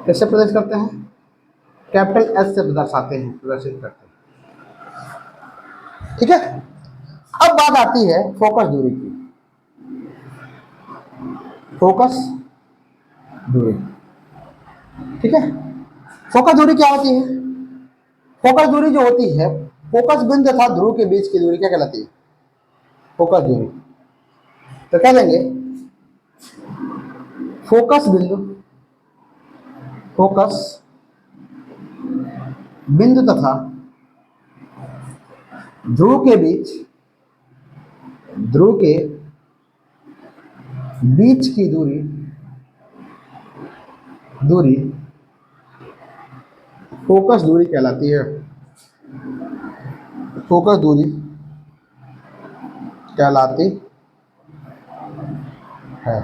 Speaker 1: कैसे प्रदर्शित करते हैं, कैपिटल एफ से दर्शाते हैं, प्रदर्शित करते हैं, ठीक है। अब बात आती है फोकस दूरी की, फोकस दूरी, ठीक है। फोकस दूरी क्या होती है, फोकस दूरी जो होती है, फोकस बिंदु तथा ध्रुव के बीच की दूरी क्या कहलाती है, फोकस दूरी। तो क्या देंगे, फोकस बिंदु तथा ध्रुव के बीच की दूरी दूरी फोकस दूरी कहलाती है। फोकस दूरी कहलाती है।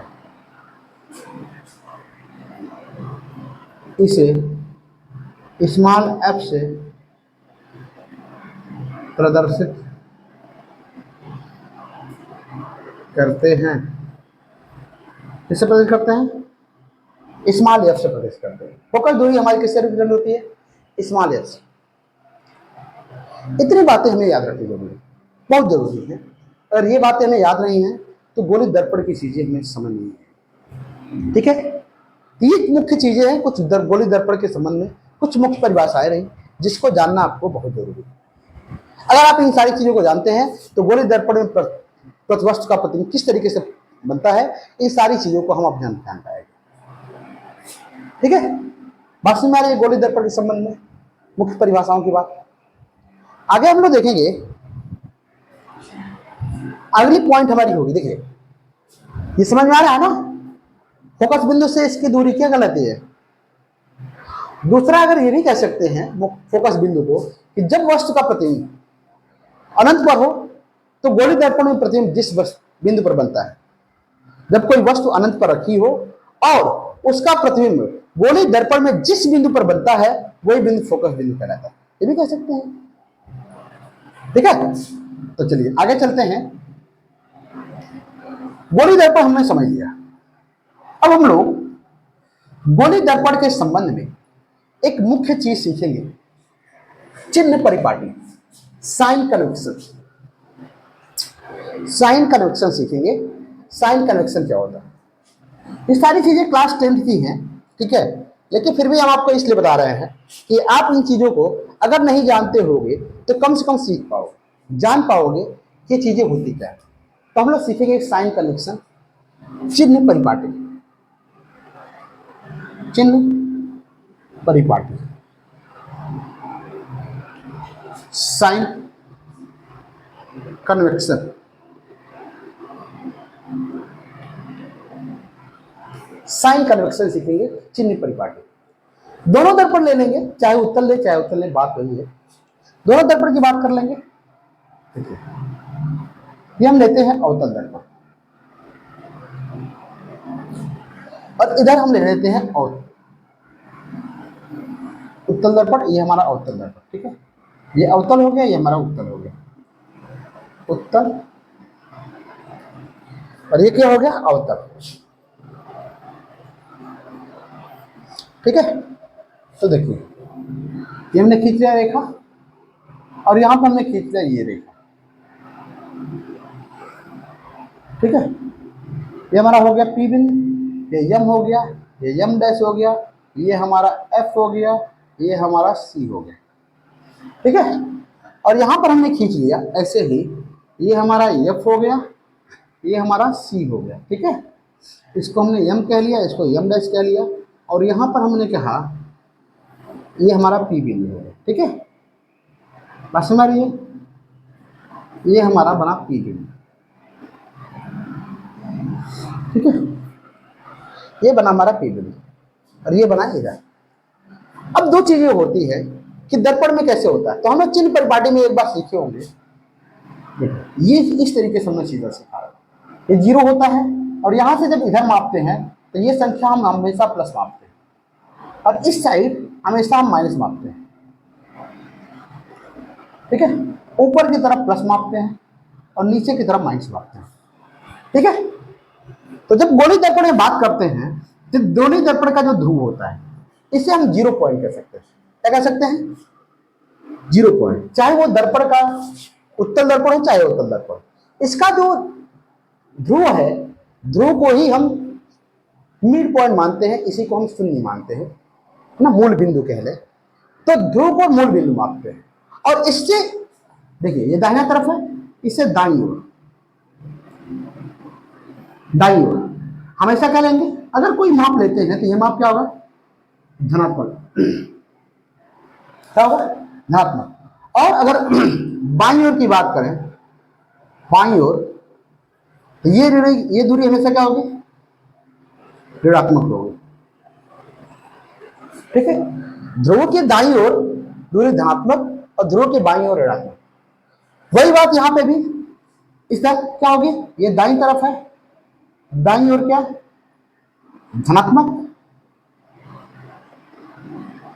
Speaker 1: इसे स्मॉल एफ से प्रदर्शित करते हैं। किससे प्रदर्शित करते हैं? स्मॉल एफ से प्रदर्शित करते हैं। फोकस दूरी हमारी किससे रिप्रेजेंट होती है? स्मॉल एफ से। इतनी बातें हमें याद रखनी जरूरी, बहुत जरूरी है। अगर ये बातें हमें याद नहीं है तो गोली दर्पण की चीजें हमें समझ नहीं है। ठीक है, ये मुख्य चीजें हैं कुछ गोली दर्पण के संबंध में, कुछ मुख्य परिभाषाएं रही जिसको जानना आपको बहुत जरूरी है। अगर आप इन सारी चीजों को जानते हैं तो गोली दर्पण में प्रतिवस्तु का प्रतिबिंब किस तरीके से बनता है, इन सारी चीजों को हम अब ध्यान पाएंगे। ठीक है, बात समझ में आ रही है गोली दर्पण के संबंध में मुख्य परिभाषाओं की बात। आगे हम लोग देखेंगे, अगली पॉइंट हमारी होगी, देखिए ये समझ में आ रहा है ना, फोकस बिंदु से इसकी दूरी क्या कहलाती है। दूसरा अगर ये भी कह सकते हैं फोकस बिंदु को कि जब वस्तु का प्रतिबिंब अनंत पर हो तो गोली दर्पण में प्रतिबिंब जिस बिंदु पर बनता है। जब कोई वस्तु अनंत पर रखी हो और उसका प्रतिबिंब गोली दर्पण में जिस बिंदु पर बनता है वही बिंदु फोकस बिंदु कहलाता है, ये भी कह सकते हैं। ठीक है, तो चलिए आगे चलते हैं। गोली दर्पण हमने समझ लिया। अब हम लोग गोली दर्पण के संबंध में एक मुख्य चीज सीखेंगे, चिन्ह परिपाटी, साइन कन्वेक्शन। साइन कन्वेक्शन सीखेंगे। साइन कन्वेक्शन क्या होता है? ये सारी चीजें क्लास 10th की हैं, ठीक है, लेकिन फिर भी हम आपको इसलिए बता रहे हैं कि आप इन चीजों को अगर नहीं जानते होगे तो कम से कम सीख पाओगे, जान पाओगे कि ये चीजें होती क्या है। तो हम लोग सीखेंगे साइन कन्वेक्शन, चिन्ह परिपाटी। चिन्ह परिपाटी, साइन कन्वेक्शन। साइन कन्वेक्शन सीखेंगे, चिन्ह परिपाटी। दोनों दर्पण ले लेंगे, चाहे उत्तल ले चाहे उत्तल ले, बात वही है। दोनों दर्पण की बात कर लेंगे। देखिए ये हम लेते हैं अवतल दर्पण और इधर हम ले लेते हैं उत्तल दर्पण। ये हमारा अवतल दर्पण, ठीक है, ये अवतल हो गया, ये हमारा उत्तल हो गया, उत्तल, और ये क्या हो गया? अवतल। ठीक है, तो देखिए ये हमने खींच लिया रेखा और यहां पर हमने खींच लिया ये रेखा। ठीक है, ये हमारा हो गया पी बिंदु, ये यम हो गया, ये यम डैश हो गया, ये हमारा एफ हो गया, ये हमारा सी हो गया। ठीक है, और यहां पर हमने खींच लिया ऐसे ही, ये हमारा एफ हो गया, ये हमारा सी हो गया। ठीक है, इसको हमने यम कह लिया, इसको यम डैश कह लिया, और यहां पर हमने कहा ये हमारा पी बिंदु है। ठीक है, बस हमारी ये हमारा बना पी बिंदु। ठीक है, ये बना हमारा पी बिंदु और ये बना इधर। अब दो चीजें होती है कि दर्पण में कैसे होता है, तो हम लोग चिन्ह परिपाटी में एक बार सीखे होंगे। ये इस तरीके से हमने सीधा सिखा रहा है, ये 0 होता है और यहां से जब इधर मापते हैं तो ये संख्या हम हमेशा प्लस मापते हैं और इस साइड हमेशा हम माइनस मापते हैं। ठीक है, ऊपर की तरफ प्लस मापते हैं और नीचे की तरफ माइनस मापते हैं। ठीक है, तो जब गोली दर्पण में बात करते हैं तो गोली दर्पण का जो ध्रुव होता है इसे हम 0 पॉइंट कह सकते हैं। क्या कह सकते हैं? 0 पॉइंट, चाहे वो दर्पण का उत्तल दर्पण हो चाहे उत्तल दर्पण, इसका जो ध्रुव है, ध्रुव को ही हम मिड पॉइंट मानते हैं, इसी को हम शून्य मानते हैं ना, मूल बिंदु कह ले। तो ध्रुव को मूल बिंदु मानते हैं और इससे देखिए ये दाहिना तरफ है, इससे दाईं ओर, दाईं ओर हमेशा क्या लेंगे? अगर कोई माप लेते हैं तो ये माप क्या होगा? धनात्मक। क्या होगा? धनात्मक। और अगर बाईं ओर की बात करें, बाईं ओर, तो ये दूरी हमेशा क्या होगी? ऋणात्मक होगी। ठीक है, ध्रुव के दाईं ओर दूरी धनात्मक और ध्रुव के बाईं ओर ऋणात्मक। वही बात यहां पे भी, इस तरह क्या होगी, ये दाईं तरफ है, दाईं ओर क्या धनात्मक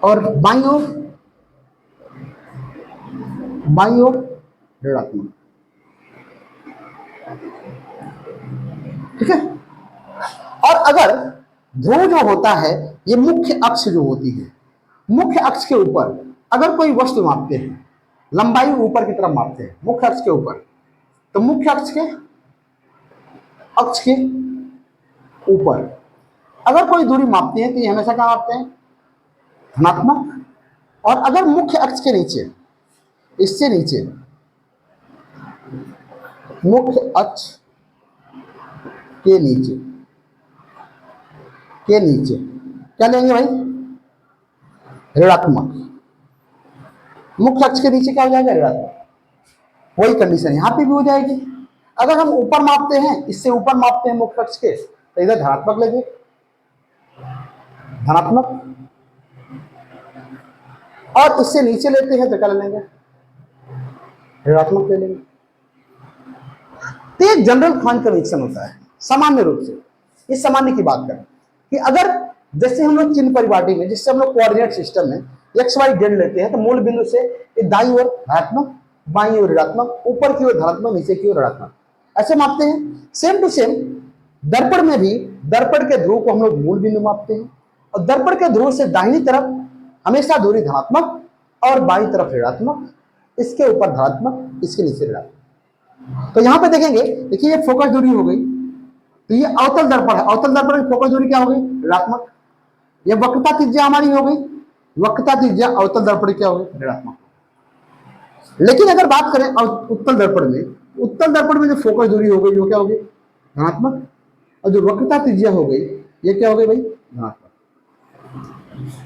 Speaker 1: और बाईं ओर ऋणात्मक। ठीक है, और अगर ध्रुव जो होता है, ये मुख्य अक्ष जो होती है, मुख्य अक्ष के ऊपर अगर कोई वस्तु मापते हैं, लंबाई ऊपर की तरफ मापते हैं मुख्य अक्ष के ऊपर, तो मुख्य अक्ष के ऊपर अगर कोई दूरी मापते हैं तो ये हमेशा क्या मापते हैं, धनात्मक। और अगर मुख्य अक्ष के नीचे, इससे नीचे मुख्य अक्ष के नीचे क्या लेंगे भाई, ऋणात्मक। मुख्य अक्ष के नीचे क्या हो जाएगा, ऋणात्मक। वही कंडीशन यहां पे भी हो जाएगी। अगर हम ऊपर मापते हैं, इससे ऊपर मापते हैं मुख्य अक्ष के, तो इधर धनात्मक लेंगे, धनात्मक, और इससे नीचे लेते हैं तो क्या लेंगे, ऋणात्मक ले लेंगे। तो ये जनरल कन्वेंशन होता है सामान्य रूप से। इस सामान्य की बात करें कि अगर जैसे हम लोग चिन्ह परिपाटी में, जिससे हम लोग कोऑर्डिनेट सिस्टम में एक्स वाई जेड लेते हैं, तो मूल बिंदु से दाईं ओर धनात्मक, बाईं ओर ऋणात्मक, ऊपर की ओर धनात्मक, नीचे की ओर ऋणात्मक, ऐसे मापते हैं। सेम टू सेम दर्पण में भी, दर्पण के ध्रुव को हम लोग मूल बिंदु मापते हैं, और दर्पण के ध्रुव से दाहिनी तरफ हमेशा दूरी धनात्मक और बाईं तरफ ऋणात्मक, इसके ऊपर धनात्मक, इसके नीचे ऋणात्मक। तो यहां पे देखेंगे, देखिए ये फोकस दूरी हो गई, तो ये अवतल दर्पण है, अवतल दर्पण की फोकस दूरी क्या हो गई, ऋणात्मक। ये वक्रता त्रिज्या हमारी हो गई, वक्रता त्रिज्या अवतल दर्पण क्या हो गई, ऋणात्मक। लेकिन अगर बात करें उत्तल दर्पण में, उत्तल दर्पण में जो फोकस दूरी हो गई वो क्या हो गई, धनात्मक, और जो वक्रता त्रिज्या हो गई ये क्या हो गई भाई, धनात्मक।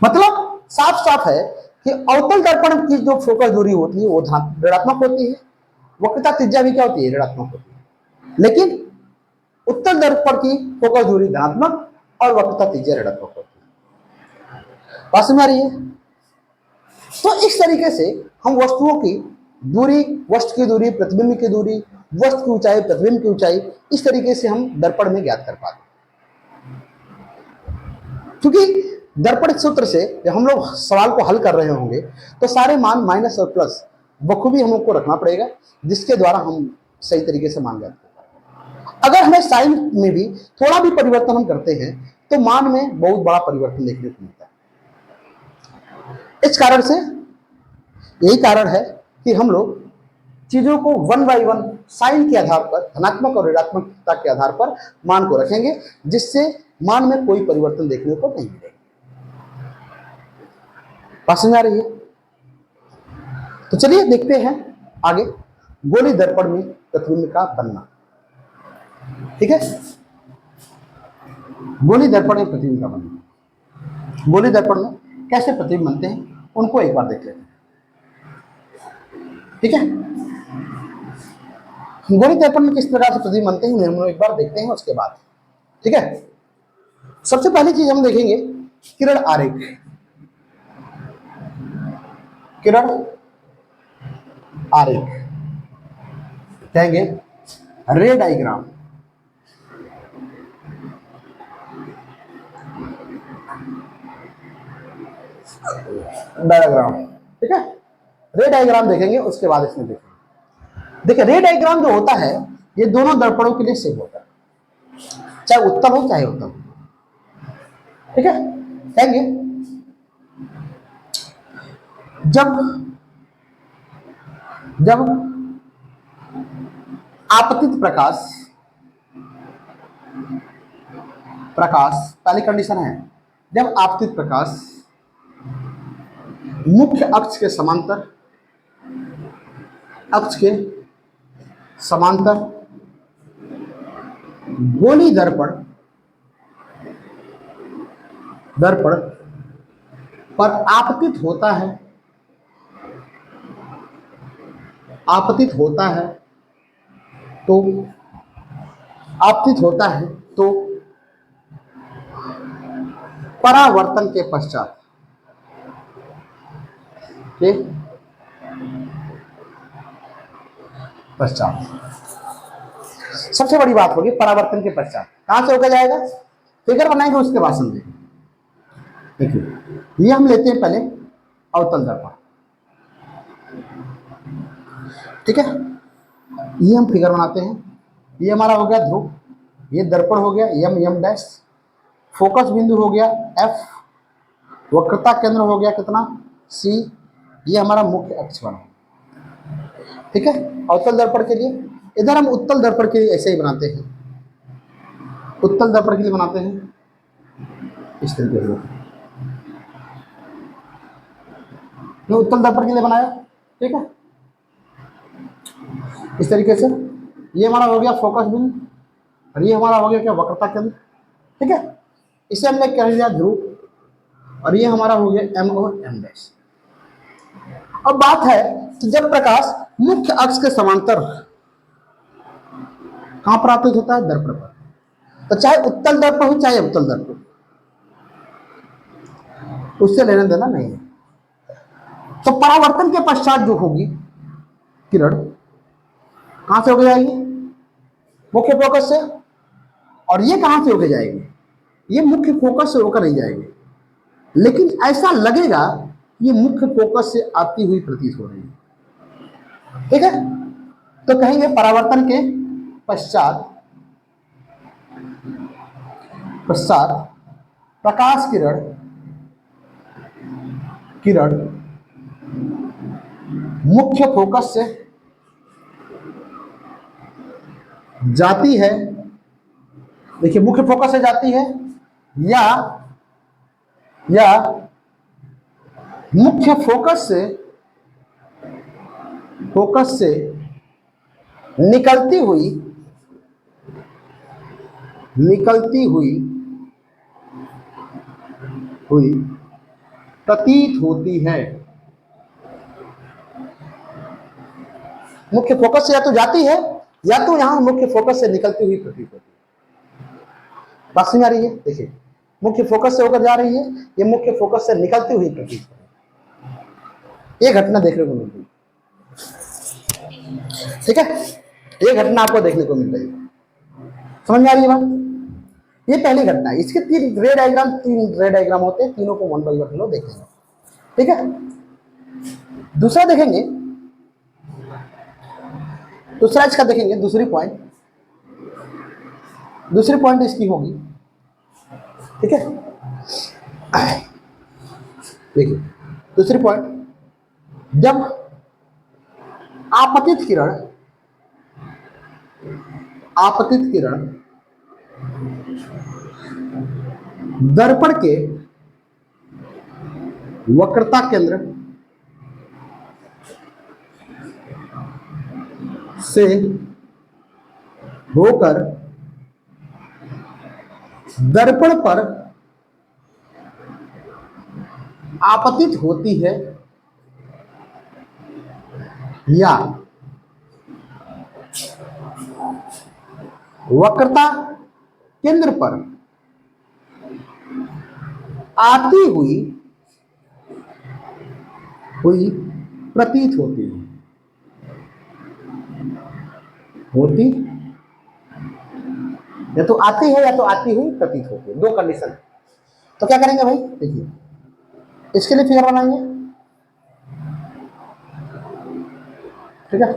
Speaker 1: मतलब साफ साफ है कि अवतल दर्पण की जो फोकस दूरी होती है वो ऋणात्मक होती है, वक्रता त्रिज्या भी क्या होती है, ऋणात्मक होती है। लेकिन उत्तल दर्पण की फोकस दूरी धनात्मक और वक्रता त्रिज्या ऋणात्मक होती है। बात समझ आ रही है? तो इस तरीके से हम वस्तुओं की दूरी, वस्तु की दूरी, प्रतिबिंब की दूरी, वस्तु की ऊंचाई, प्रतिबिंब की ऊंचाई, इस तरीके से हम दर्पण में ज्ञात कर पाते हैं। क्योंकि दर्पण सूत्र से जब हम लोग सवाल को हल कर रहे होंगे तो सारे मान माइनस और प्लस बखूबी हम लोग को रखना पड़ेगा, जिसके द्वारा हम सही तरीके से मान ज्ञात कर पाएंगे। अगर हमें साइन में भी थोड़ा भी परिवर्तन हम करते हैं तो मान में बहुत बड़ा परिवर्तन देखने को मिलता है। इस कारण से यही कारण है कि हम लोग चीजों को 1 बाई 1 साइन के आधार पर, धनात्मक और ऋणात्मकता के आधार पर मान को रखेंगे, जिससे मान में कोई परिवर्तन देखने को नहीं मिलेगा। बात समझ आ रही है? तो चलिए देखते हैं आगे गोली दर्पण में प्रतिबिंब का बनना। ठीक है, गोली दर्पण में प्रतिबिंब का बनना, गोली दर्पण में कैसे प्रतिबिंब बनते हैं उनको एक बार देख लेते हैं। ठीक है, गोली दर्पण में किस प्रकार से प्रतिबिंब बनते हैं हम लोग एक बार देखते हैं उसके बाद। ठीक है, सबसे पहली चीज हम देखेंगे किरण आरेख, किरण आरेख कहेंगे रे डायग्राम। डायग्राम, ठीक है, रे डायग्राम देखेंगे उसके बाद इसमें देखेंगे। देखिए रे डायग्राम जो होता है ये दोनों दर्पणों के लिए सेम होता है, चाहे उत्तल हो चाहे उत्तल। ठीक है, कहेंगे जब आपतित प्रकाश पहली कंडीशन है, जब आपतित प्रकाश मुख्य अक्ष के समांतर गोली दर्पण पर आपतित होता है तो परावर्तन के पश्चात के पश्चात। सबसे बड़ी बात होगी परावर्तन के पश्चात कहां से होकर जाएगा, फिगर बनाएंगे उसके बाद समझेंगे। देखिए ये हम लेते हैं पहले अवतल दर्पण, ठीक है, ये हम फिगर बनाते हैं। ये हमारा हो गया ध्रुव, ये दर्पण हो गया यम यम डैश, फोकस बिंदु हो गया एफ, वक्रता केंद्र हो गया कितना सी, ये हमारा मुख्य अक्ष बना, ठीक है। अवतल दर्पण के लिए इधर हम उत्तल दर्पण के लिए ऐसे ही बनाते हैं, उत्तल दर्पण के लिए बनाते हैं इस तरीके से, मैं उत्तल दर्पण के लिए बनाया, ठीक है, इस तरीके से। ये हमारा हो गया फोकस बिंदु और ये हमारा हो गया क्या वक्रता केंद्र, ठीक है। इसे हमने कह दिया ध्रुव और ये हमारा हो गया एम और एम डैश। अब बात है कि जब प्रकाश मुख्य अक्ष के समांतर कहां पर आपतित होता है, दर्पण पर, तो चाहे उत्तल दर्पण हो चाहे अवतल दर्पण, उससे लेना देना नहीं है। तो परावर्तन के पश्चात जो होगी किरण कहां से होकर जाएगी, मुख्य फोकस से, और ये कहां से होकर जाएगी, ये मुख्य फोकस से होकर नहीं जाएगी, लेकिन ऐसा लगेगा ये मुख्य फोकस से आती हुई प्रतीत हो रही है, ठीक है। तो कहेंगे परावर्तन के पश्चात पश्चात प्रकाश किरण मुख्य फोकस से जाती है, देखिए मुख्य फोकस से जाती है या मुख्य फोकस से निकलती हुई प्रतीत होती है। मुख्य फोकस से या तो जाती है या तो यहां मुख्य फोकस से निकलती हुई प्रतीत होती है। बात समझ आ रही है, देखिए मुख्य फोकस से होकर जा रही है, ये मुख्य फोकस से निकलती हुई प्रतीत हो रही है। ये घटना देखने को मिल रही है, ठीक है, ये घटना आपको देखने को मिल रही है, समझ में आ रही है बात। ये पहली घटना है, इसके तीन रे डायग्राम होते हैं, तीनों को वन बाई वन लोग देखेंगे, ठीक है। दूसरा देखेंगे, दूसरा इसका देखेंगे, दूसरी पॉइंट इसकी होगी, ठीक है। देखिए दूसरी पॉइंट, जब आपतित किरण दर्पण के वक्रता केंद्र से होकर दर्पण पर आपतित होती है या वक्रता केंद्र पर आती हुई प्रतीत होती है, या तो आती है या तो आती हुई प्रतीत होती है, दो कंडीशन है। तो क्या करेंगे भाई, देखिए इसके लिए फिगर बनाएंगे, ठीक है।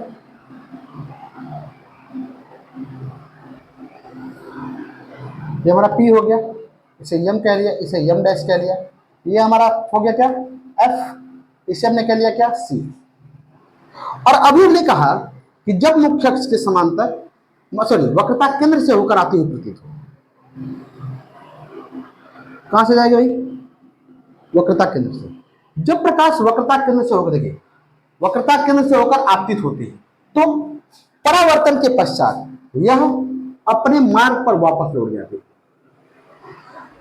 Speaker 1: ये हमारा P हो गया, इसे यम कह लिया, इसे यम डैश कह लिया, ये हमारा हो गया क्या F, इसे हमने कह लिया क्या C। और अभी हमने कहा कि जब मुख्य अक्ष के समांतर वक्रता केंद्र से होकर आती हुई प्रतीत हो, कहां से जाएगी भाई, वक्रता केंद्र से। जब प्रकाश वक्रता केंद्र से होकर, देखिए वक्रता केंद्र से होकर आपतित होती है, तो परावर्तन के पश्चात यह अपने मार्ग पर वापस लौट जाती है।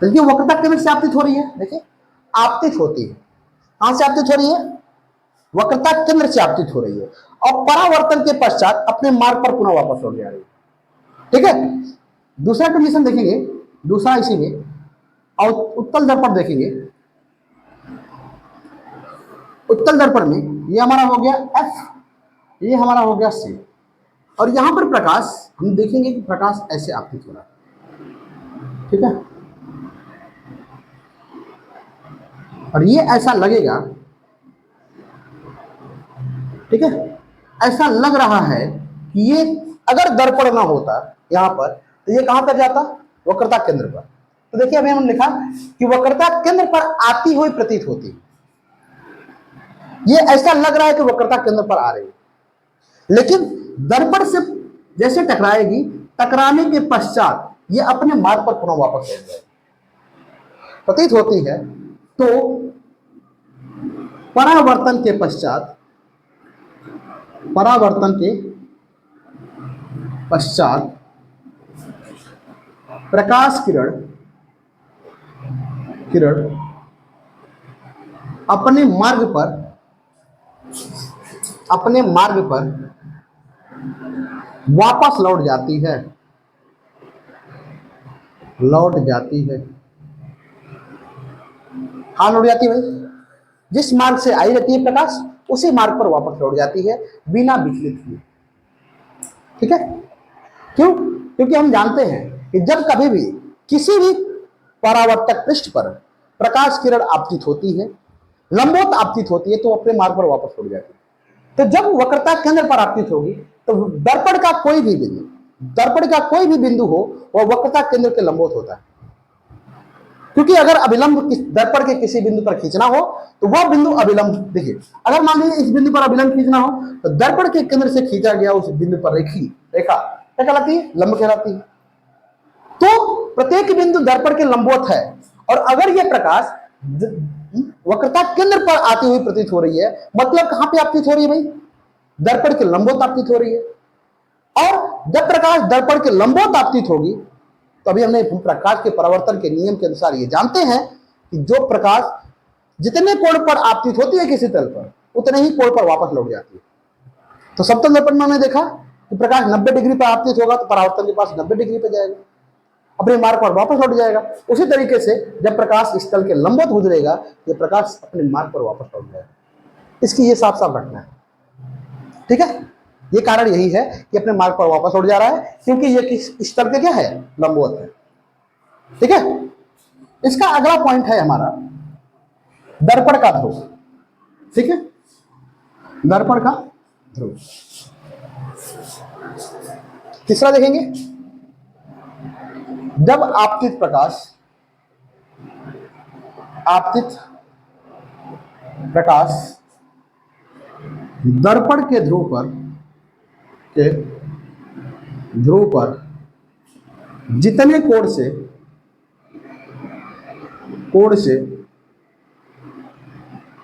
Speaker 1: देखिए वक्रता केंद्र से आपतित हो रही है, देखिए आपतित होती है, कहां से आपतित हो रही है, वक्रता केंद्र से आपतित हो रही है, और परावर्तन के पश्चात अपने मार्ग पर पुनः वापस लौट जा रही है, ठीक है। दूसरा कंडीशन देखेंगे, दूसरा इसी में और उत्तल दर्पण देखेंगे, उत्तल दर्पण में ये हमारा हो गया F, ये हमारा हो गया C, और यहां पर प्रकाश हम देखेंगे कि प्रकाश ऐसे आपतित हो रहा है, ठीक है। और ये ऐसा लगेगा, ठीक है, ऐसा लग रहा है कि ये अगर दर्पण ना होता यहां पर तो ये कहां पर जाता, वक्रता केंद्र पर। तो देखिए अभी हमने लिखा कि वक्रता केंद्र पर आती हुई प्रतीत होती है, ये ऐसा लग रहा है कि वक्रता केंद्र पर आ रही है, लेकिन दर्पण से जैसे टकराएगी, टकराने के पश्चात ये अपने मार्ग पर पुनः वापस लौट जाएगी, प्रतीत होती है। तो परावर्तन के पश्चात, परावर्तन के पश्चात प्रकाश किरण अपने मार्ग पर वापस लौट जाती है, लौट जाती है। हाँ लौट जाती है भाई, जिस मार्ग से आई रहती है प्रकाश उसी मार्ग पर वापस लौट जाती है बिना विचलित हुए, ठीक है। क्यों? क्योंकि हम जानते हैं कि जब कभी भी किसी भी परावर्तक पृष्ठ पर प्रकाश किरण आपतित होती है, लंबवत आपतित होती है, तो अपने मार्ग पर वापस लौट जाती है। तो जब वक्रता केंद्र पर आपतित होगी तो दर्पण का कोई भी बिंदु हो वह वक्रता केंद्र के लंबवत होता है, क्योंकि अगर अभिलंब दर्पण के किसी बिंदु पर खींचना हो तो वह बिंदु अभिलंब, देखिए अगर मान लीजिए इस बिंदु पर अभिलंब खींचना हो तो दर्पण के केंद्र से खींचा गया उस बिंदु पर रेखा क्या कहलाती है, लंब कहलाती है। तो प्रत्येक बिंदु दर्पण के लंबवत है, और अगर यह प्रकाश वक्रता केंद्र पर आती हुई प्रतीत हो रही है, मतलब कहां पे आपतित हो रही है भाई, दर्पण के लंबवत आपतित हो रही है। और जब प्रकाश दर्पण के लंबवत आपतित होगी तो अभी हमने प्रकाश के परावर्तन के नियम के अनुसार ये जानते हैं कि जो प्रकाश जितने कोण पर आपतित होती है किसी तल पर उतने ही कोण पर वापस लौट जाती है। तो समतल दर्पण में हमने देखा कि प्रकाश 90 डिग्री पर आपतित होगा तो परावर्तन के पास 90 डिग्री पर जाएगा, अपने मार्ग पर वापस लौट जाएगा। उसी तरीके से जब प्रकाश इस तल के लंबवत गुजरेगा ये प्रकाश अपने मार्ग पर वापस लौट जाएगा। इसकी ये साफ साफ घटना है, ठीक है। ये कारण यही है कि अपने मार्ग पर वापस लौट जा रहा है, क्योंकि ये इस तल के क्या है, लंबवत है, ठीक है। इसका अगला पॉइंट है हमारा दर्पण का ध्रुव, ठीक है, दर्पण का ध्रुव। तीसरा देखेंगे, जब आपतित प्रकाश दर्पण के ध्रुव पर जितने कोण से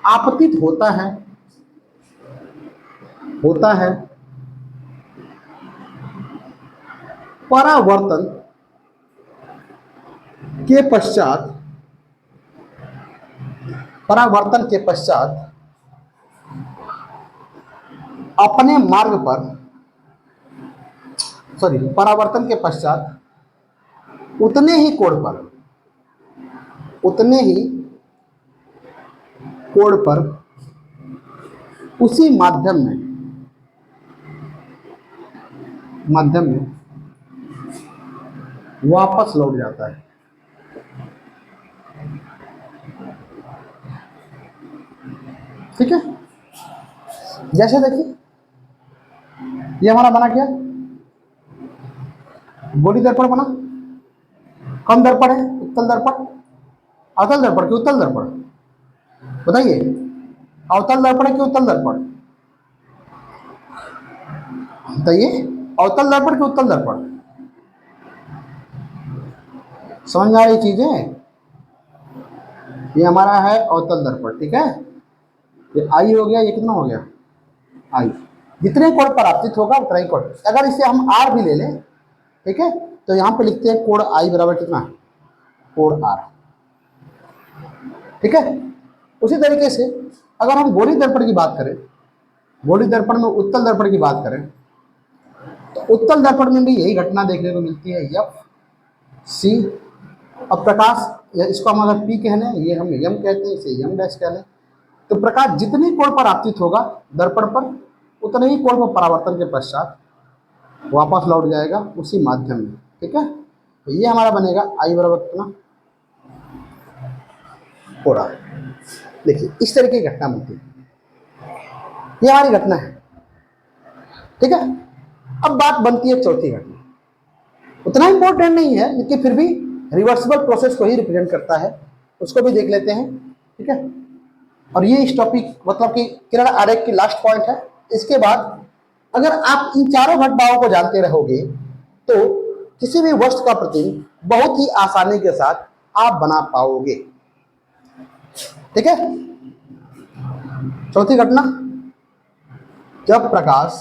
Speaker 1: आपतित होता है परावर्तन के पश्चात अपने मार्ग पर, परावर्तन के पश्चात उतने ही कोण पर उसी माध्यम में वापस लौट जाता है, ठीक है। जैसे देखिए ये हमारा बना क्या, गोली दर्पण बना, कम दर्पण है, उत्तल दर्पण, अवतल दर्पण की उत्तल दर्पण, बताइए अवतल दर्पण की उत्तल दर्पण, बताइए अवतल दर्पण की उत्तल दर्पण, समझ में आ रही चीजें। ये हमारा है अवतल दर्पण, ठीक है। ये आई हो गया, ये कितना हो गया आई, जितने कोण पर आपतित होगा उतना ही कोण। अगर इसे हम आर भी ले लें, ठीक है, तो यहां पे लिखते हैं कोण आई बराबर कितना, कोण आर, ठीक है। उसी तरीके से अगर हम गोली दर्पण की बात करें, गोली दर्पण में उत्तल दर्पण की बात करें तो उत्तल दर्पण में भी यही घटना देखने को मिलती है, एफ सी। अब प्रकाश, इसको हम अगर पी कहने, ये हम यम कहते हैं, इसे यम डैश कह लें, तो प्रकाश जितने कोण पर आपतित होगा दर्पण पर, उतने ही कोण पर परावर्तन के पश्चात वापस लौट जाएगा उसी माध्यम में। ठीक है, तो ये हमारा बनेगा आई बराबर कितना, थोड़ा। देखिए इस तरीके की घटना बनती है, ये हमारी घटना है। ठीक है, अब बात बनती है चौथी घटना। उतना इंपॉर्टेंट नहीं है लेकिन फिर भी रिवर्सिबल प्रोसेस को ही रिप्रेजेंट करता है, उसको भी देख लेते हैं। ठीक है, और ये इस टॉपिक मतलब कि किरण आरेख की लास्ट पॉइंट है। इसके बाद अगर आप इन चारों घटनाओं को जानते रहोगे तो किसी भी वस्तु का प्रतिबिंब बहुत ही आसानी के साथ आप बना पाओगे। ठीक है, चौथी घटना, जब प्रकाश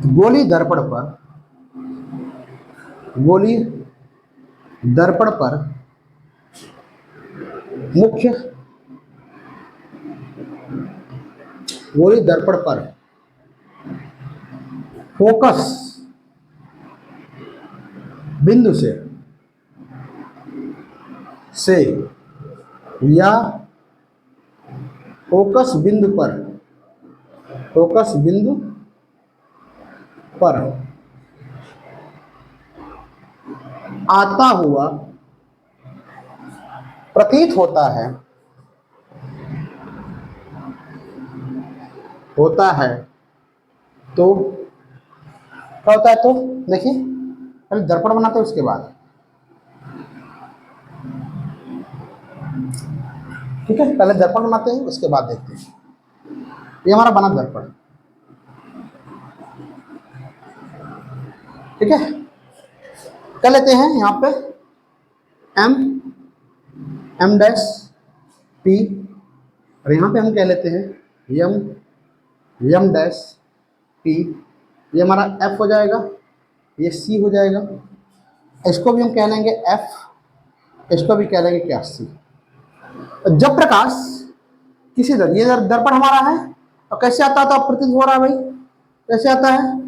Speaker 1: गोली दर्पण पर फोकस बिंदु से या फोकस बिंदु पर आता हुआ प्रतीत होता है तो क्या होता है, तो देखिए पहले दर्पण बनाते हैं उसके बाद। ठीक है, पहले दर्पण बनाते हैं उसके बाद देखते हैं। ये हमारा बना दर्पण। ठीक है, कर लेते हैं यहाँ पे एम डैश पी, और यहाँ पे हम कह लेते हैं यम डैश पी। ये हमारा एफ हो जाएगा, ये सी हो जाएगा, इसको भी हम कह लेंगे एफ, इसको भी कह लेंगे क्या, सी। जब प्रकाश किसी ये दर्पण हमारा है और कैसे आता था प्रतीत हो रहा है भाई, कैसे आता है,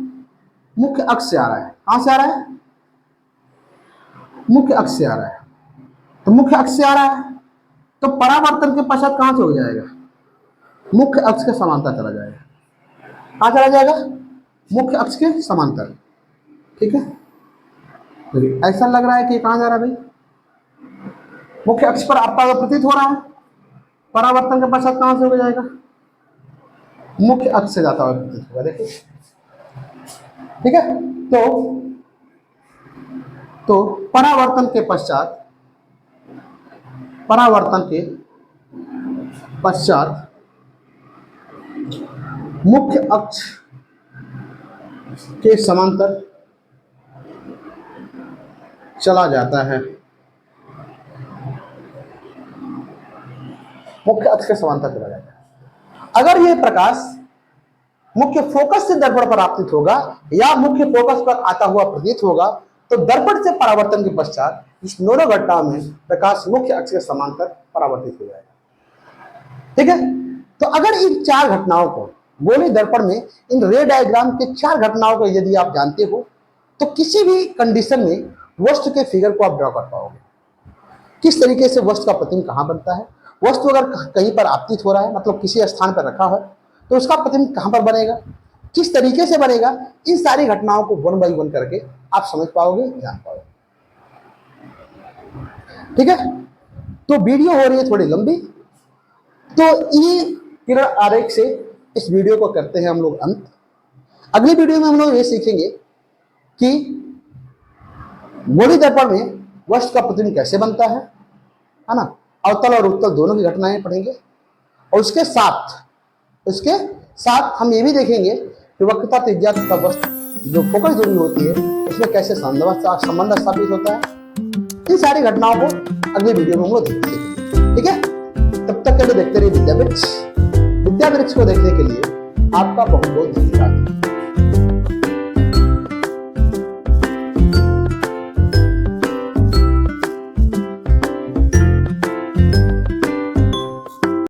Speaker 1: मुख्य अक्ष से आ रहा है। कहां से आ रहा है, मुख्य अक्ष से आ रहा है। तो मुख्य अक्ष से आ रहा है तो परावर्तन के पश्चात कहां से हो जाएगा, मुख्य अक्ष के समांतर चला जाएगा। कहां चला जाएगा, मुख्य अक्ष के समांतर। ठीक है, तो ऐसा लग रहा है कि कहां जा रहा है भाई, मुख्य अक्ष पर आपका प्रतीत हो रहा है, परावर्तन के पश्चात कहां से हो जाएगा, मुख्य अक्ष से जाता हुआ प्रतीत होगा। देखिए ठीक है, तो परावर्तन के पश्चात मुख्य अक्ष के समांतर चला जाता है, मुख्य अक्ष के समांतर चला जाता है। अगर यह प्रकाश मुख्य फोकस से दर्पण पर आपतित होगा या मुख्य फोकस पर आता हुआ प्रतीत होगा तो दर्पण से परावर्तन के पश्चात इस दोनों घटनाओं में प्रकाश मुख्य अक्ष के समांतर परावर्तित हो जाएगा। ठीक है, तो अगर इन चार घटनाओं को गोली दर्पण में इन रे डायग्राम के चार घटनाओं को यदि आप जानते हो तो किसी भी कंडीशन में वस्तु के फिगर को आप ड्रॉ कर पाओगे। किस तरीके से वस्तु का प्रतिबिंब कहां बनता है, वस्तु अगर कहीं पर आपतित हो रहा है मतलब किसी स्थान पर रखा है तो उसका प्रतिबिंब कहां पर बनेगा, किस तरीके से बनेगा, इन सारी घटनाओं को वन बाई वन करके आप समझ पाओगे, जान पाओगे। ठीक है, तो वीडियो हो रही है थोड़ी लंबी, तो ये किरण आरेख से इस वीडियो को करते हैं हम लोग अंत। अगली वीडियो में हम लोग ये सीखेंगे कि गोली दर्पण में वस्तु का प्रतिबिंब कैसे बनता है ना, अवतल और उत्तल दोनों की घटनाएं पढ़ेंगे। और उसके साथ हम ये भी देखेंगे कि वक्रता, त्रिज्या तथा वस्तु जो फोकस दूरी होती है उसमें कैसे संबंध स्थापित होता है। इन सारी घटनाओं को अगले वीडियो में हम लोग देखेंगे। ठीक है, तब तक के लिए देखते रहिए विद्यावृक्ष को देखने के लिए आपका बहुत बहुत धन्यवाद।